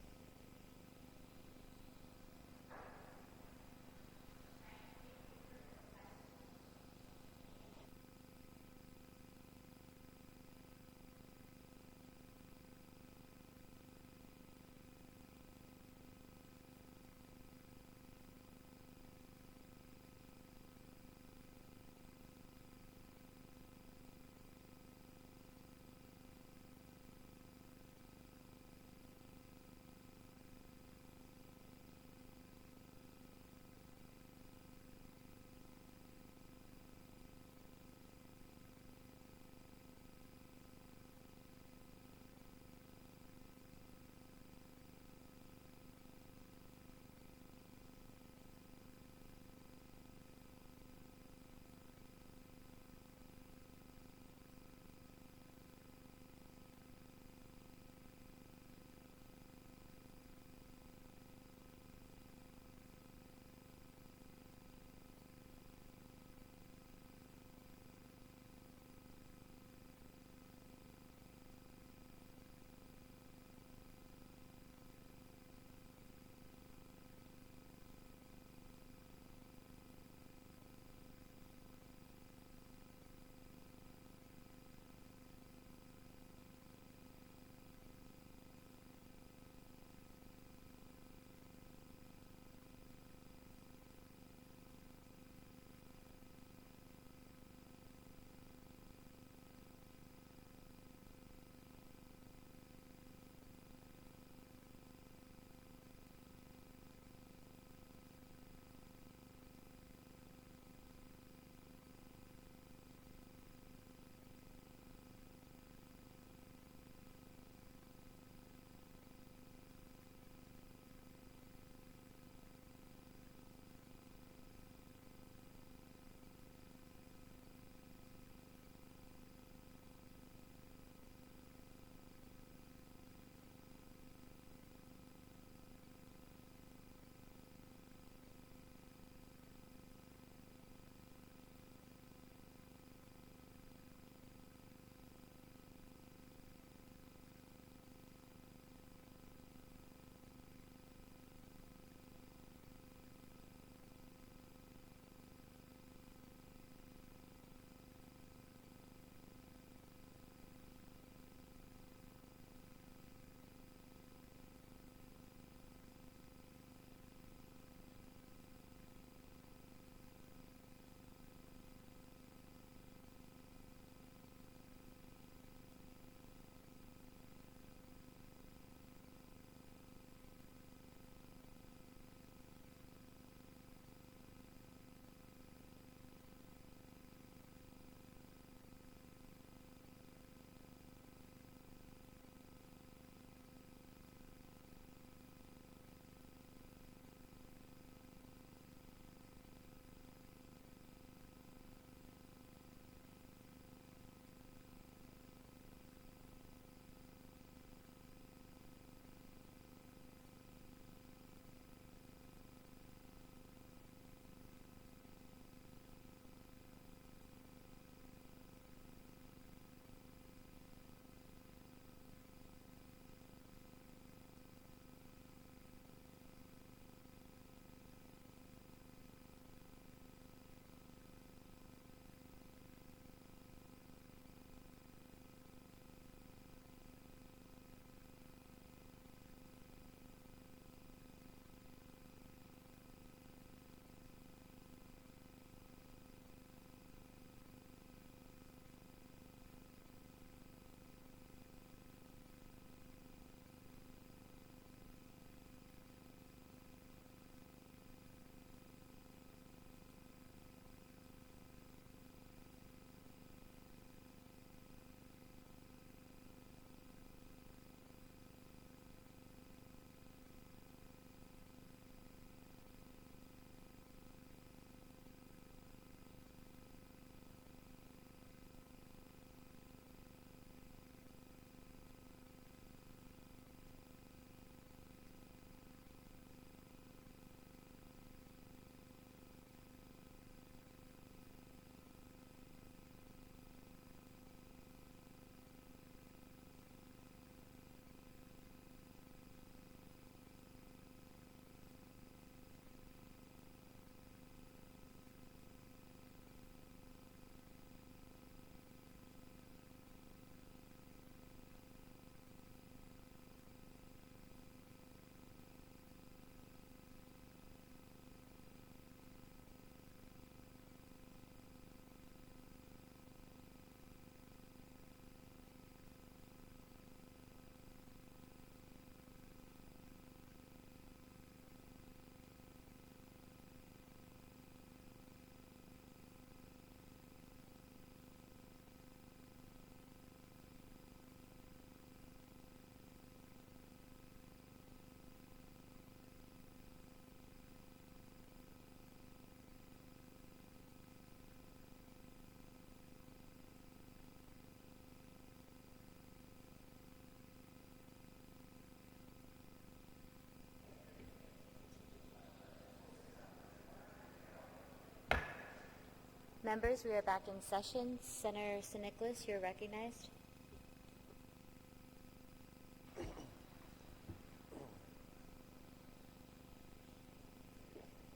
Members, we are back in session. Senator Nicholas, you're recognized.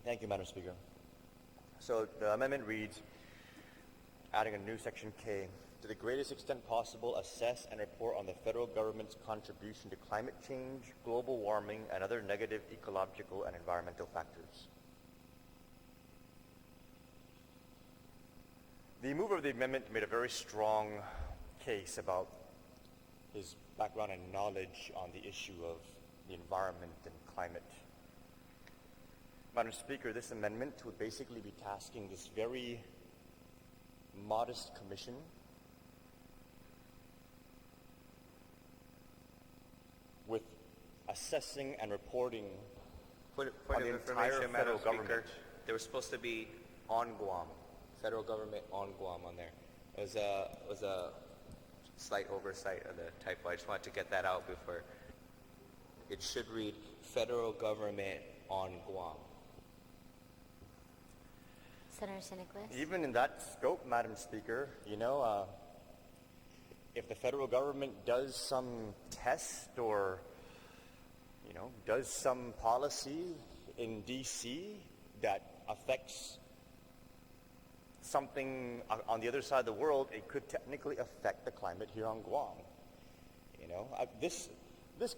Thank you, Madam Speaker. So the amendment reads, adding a new section K, to the greatest extent possible, assess and report on the federal government's contribution to climate change, global warming, and other negative ecological and environmental factors. The mover of the amendment made a very strong case about his background and knowledge on the issue of the environment and climate. Madam Speaker, this amendment would basically be tasking this very modest commission with assessing and reporting Point on of the entire information, Madam federal Speaker. government. There was supposed to be on Guam, federal government on Guam on there. It was a slight oversight of the typo. I just wanted to get that out before. It should read federal government on Guam. Senator Nicholas. Even in that scope, Madam Speaker, if the federal government does some test or, does some policy in D.C. that affects something on the other side of the world, it could technically affect the climate here on Guam. This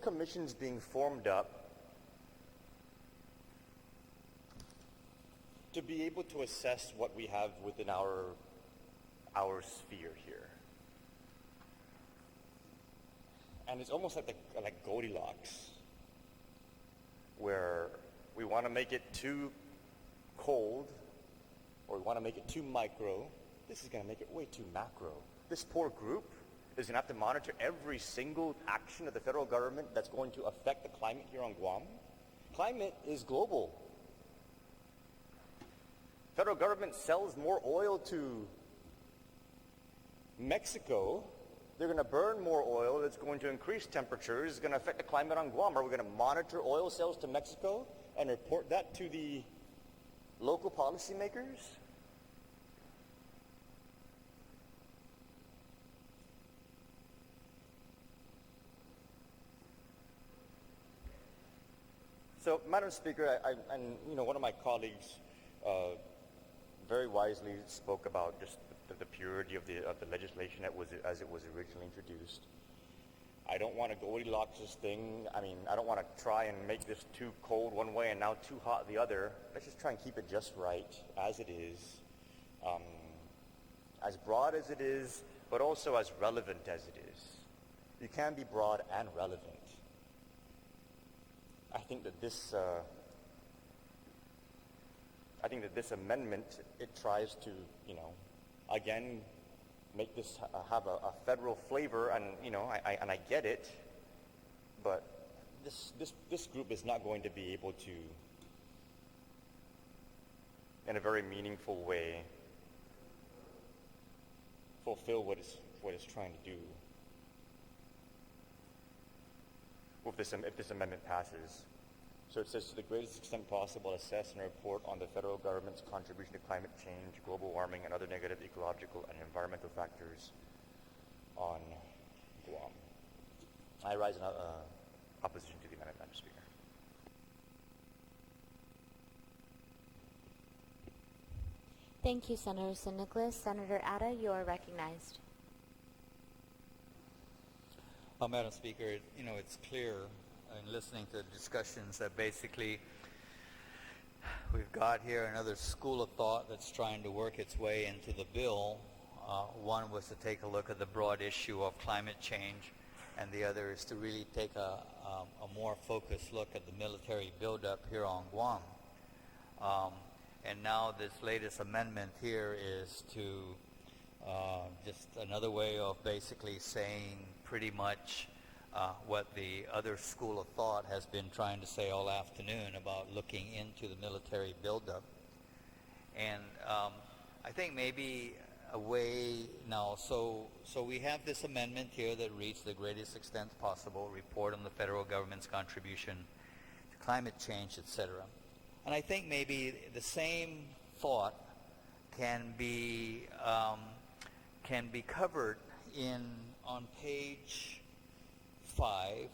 commission's being formed up to be able to assess what we have within our sphere here. And it's almost like Goldilocks, where we want to make it too cold, or we want to make it too micro. This is going to make it way too macro. This poor group is going to have to monitor every single action of the federal government that's going to affect the climate here on Guam. Climate is global. Federal government sells more oil to Mexico. They're going to burn more oil. That's going to increase temperatures. It's going to affect the climate on Guam. Are we going to monitor oil sales to Mexico and report that to the local policymakers? So, Madam Speaker, one of my colleagues very wisely spoke about just the purity of the legislation as it was originally introduced. I don't want to Goldilocks this thing. I don't want to try and make this too cold one way and now too hot the other. Let's just try and keep it just right as it is, as broad as it is, but also as relevant as it is. You can be broad and relevant. I think that this amendment, it tries to, again, make this have a federal flavor, and I get it, but this group is not going to be able to, in a very meaningful way, fulfill what it's trying to do. If this amendment passes. So it says, to the greatest extent possible, assess and report on the federal government's contribution to climate change, global warming, and other negative ecological and environmental factors on Guam. I rise in opposition to the amendment, Madam Speaker. Thank you, Senator Nicholas. Senator Atta, you are recognized. Madam Speaker, it's clear in listening to the discussions that basically we've got here another school of thought that's trying to work its way into the bill. One was to take a look at the broad issue of climate change, and the other is to really take a more focused look at the military buildup here on Guam. And now this latest amendment here is to just another way of basically saying pretty much what the other school of thought has been trying to say all afternoon about looking into the military buildup. And I think maybe a way now, so we have this amendment here that reads, the greatest extent possible, report on the federal government's contribution to climate change, etc. And I think maybe the same thought can be covered on page 5,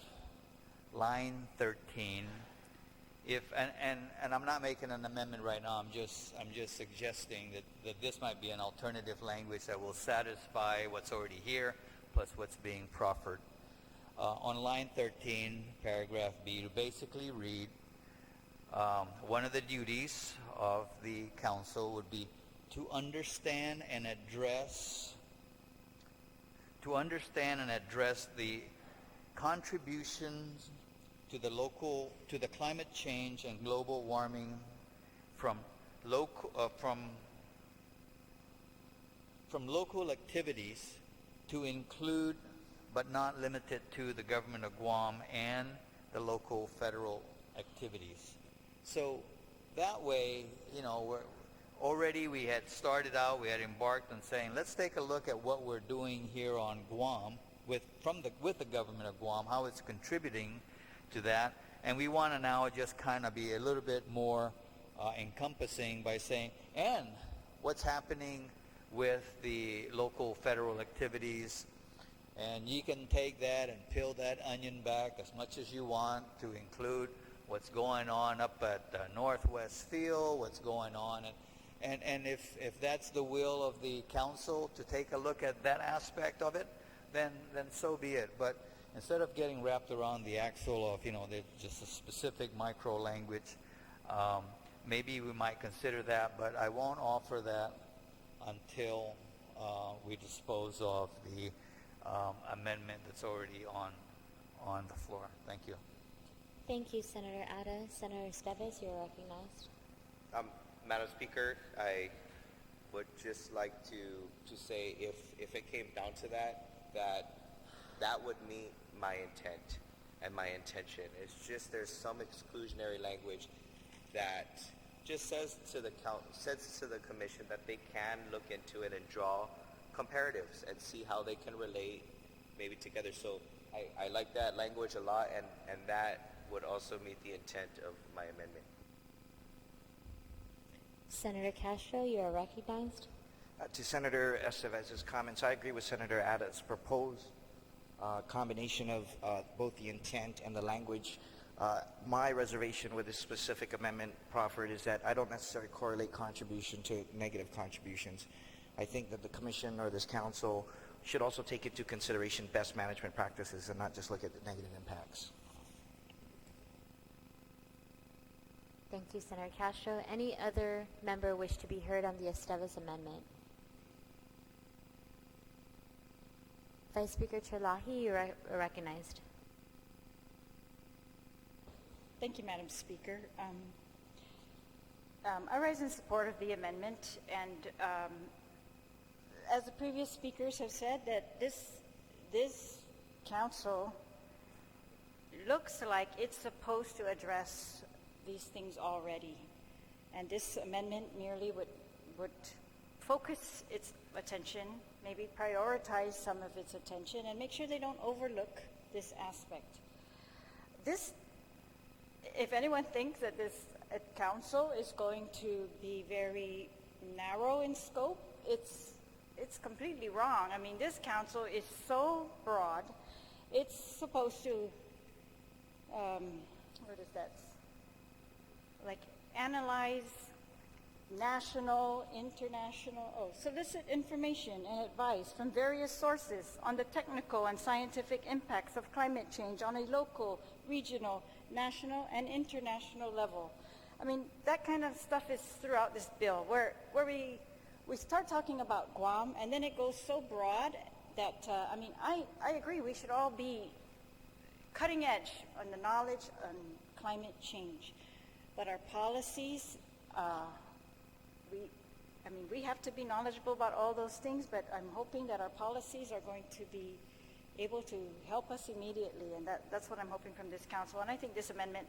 line 13. And I'm not making an amendment right now. I'm just suggesting that this might be an alternative language that will satisfy what's already here plus what's being proffered. On line 13, paragraph B, to basically read, one of the duties of the council would be to understand and address the contributions to the climate change and global warming from local activities to include but not limited to the government of Guam and the local federal activities. So that way, we had started out, we had embarked on saying, let's take a look at what we're doing here on Guam with the government of Guam, how it's contributing to that. And we want to now just kind of be a little bit more encompassing by saying, and what's happening with the local federal activities. And you can take that and peel that onion back as much as you want to include what's going on up at Northwest Field, what's going on. And if that's the will of the council to take a look at that aspect of it, then so be it. But instead of getting wrapped around the axle of, just a specific micro language, maybe we might consider that, but I won't offer that until we dispose of the amendment that's already on the floor. Thank you. Thank you, Senator Ada. Senator Esteves, you're recognized. Madam Speaker, I would just like to say if it came down to that would meet my intent and my intention. It's just there's some exclusionary language that just says to the commission that they can look into it and draw comparatives and see how they can relate maybe together. So I like that language a lot, and that would also meet the intent of my amendment. Senator Castro, you are recognized. To Senator Esteves' comments, I agree with Senator Ada's proposed combination of both the intent and the language. My reservation with this specific amendment proffered is that I don't necessarily correlate contribution to negative contributions. I think that the commission or this council should also take into consideration best management practices and not just look at the negative impacts. Thank you, Senator Castro. Any other member wish to be heard on the Esteves amendment? Vice Speaker Terlahi, you are recognized. Thank you, Madam Speaker. I rise in support of the amendment, and as the previous speakers have said, that this council looks like it's supposed to address these things already, and this amendment merely would focus its attention, maybe prioritize some of its attention, and make sure they don't overlook this aspect. If anyone thinks that this council is going to be very narrow in scope, it's completely wrong. I mean, this council is so broad. It's supposed to, analyze national, international, solicit information and advice from various sources on the technical and scientific impacts of climate change on a local, regional, national, and international level. I mean, that kind of stuff is throughout this bill, where we start talking about Guam, and then it goes so broad that, I agree, we should all be cutting edge on the knowledge on climate change. But our policies, we have to be knowledgeable about all those things, but I'm hoping that our policies are going to be able to help us immediately, and that's what I'm hoping from this council. And I think this amendment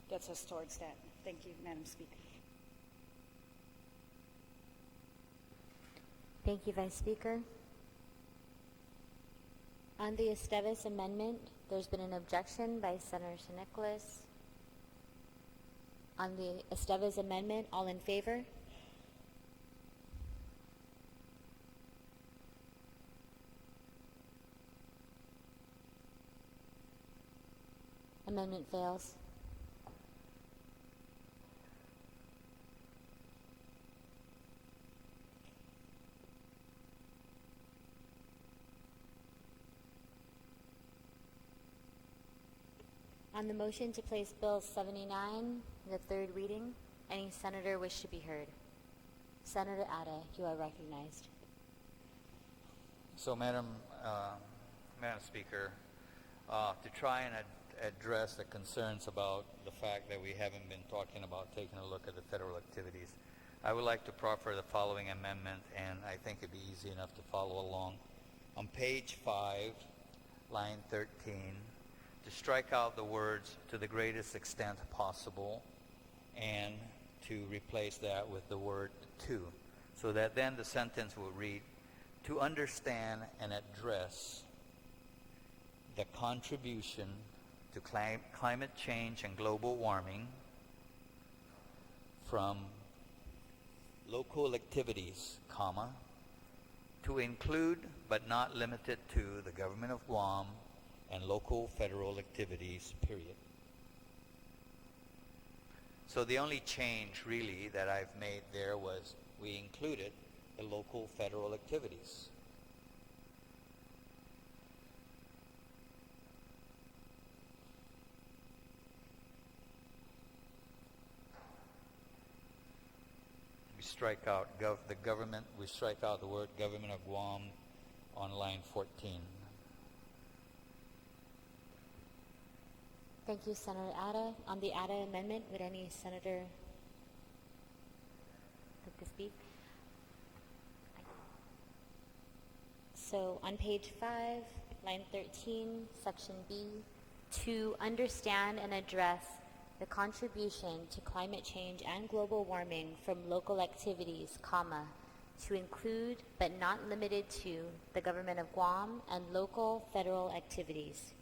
gets us towards that. Thank you, Madam Speaker. Thank you, Vice Speaker. On the Esteves amendment, there's been an objection by Senator San Nicolas. On the Esteves amendment, all in favor? Amendment fails. On the motion to place Bill 79, the third reading, any senator wish to be heard? Senator Atta, you are recognized. So, Madam Speaker, to try and address the concerns about the fact that we haven't been talking about taking a look at the federal activities, I would like to proffer the following amendment, and I think it'd be easy enough to follow along. On page 5, line 13, to strike out the words "to the greatest extent possible" and to replace that with the word "to," so that then the sentence will read, "to understand and address the contribution to climate change and global warming from local activities, comma, to include but not limited to the government of Guam and local federal activities, period." So the only change really that I've made there was we included the local federal activities. We strike out the government, we strike out the word government of Guam on line 14. Thank you, Senator Atta. On the Atta amendment, would any senator like to speak? So on page 5, line 13, section B, to understand and address the contribution to climate change and global warming from local activities, comma, to include but not limited to the government of Guam and local federal activities,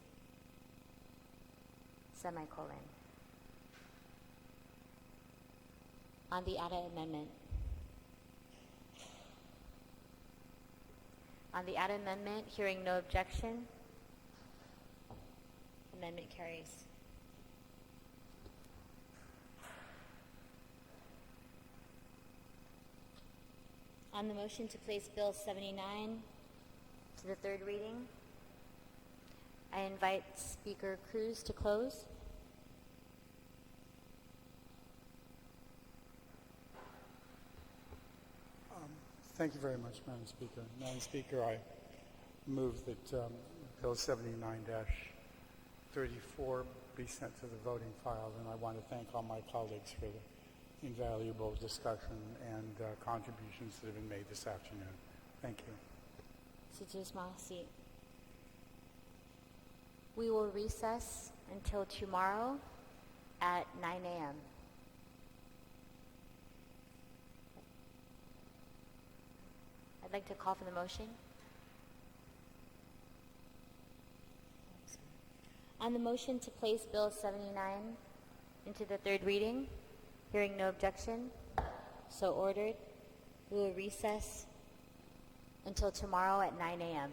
semicolon. On the Atta amendment. On the Atta amendment, hearing no objection, amendment carries. On the motion to place Bill 79 to the third reading, I invite Speaker Cruz to close. Thank you very much, Madam Speaker. Madam Speaker, I move that Bill 79-34 be sent to the voting file, and I want to thank all my colleagues for the invaluable discussion and contributions that have been made this afternoon. Thank you. We will recess until tomorrow at 9 a.m. I'd like to call for the motion. On the motion to place Bill 79 into the third reading, hearing no objection, so ordered, we will recess until tomorrow at 9 a.m.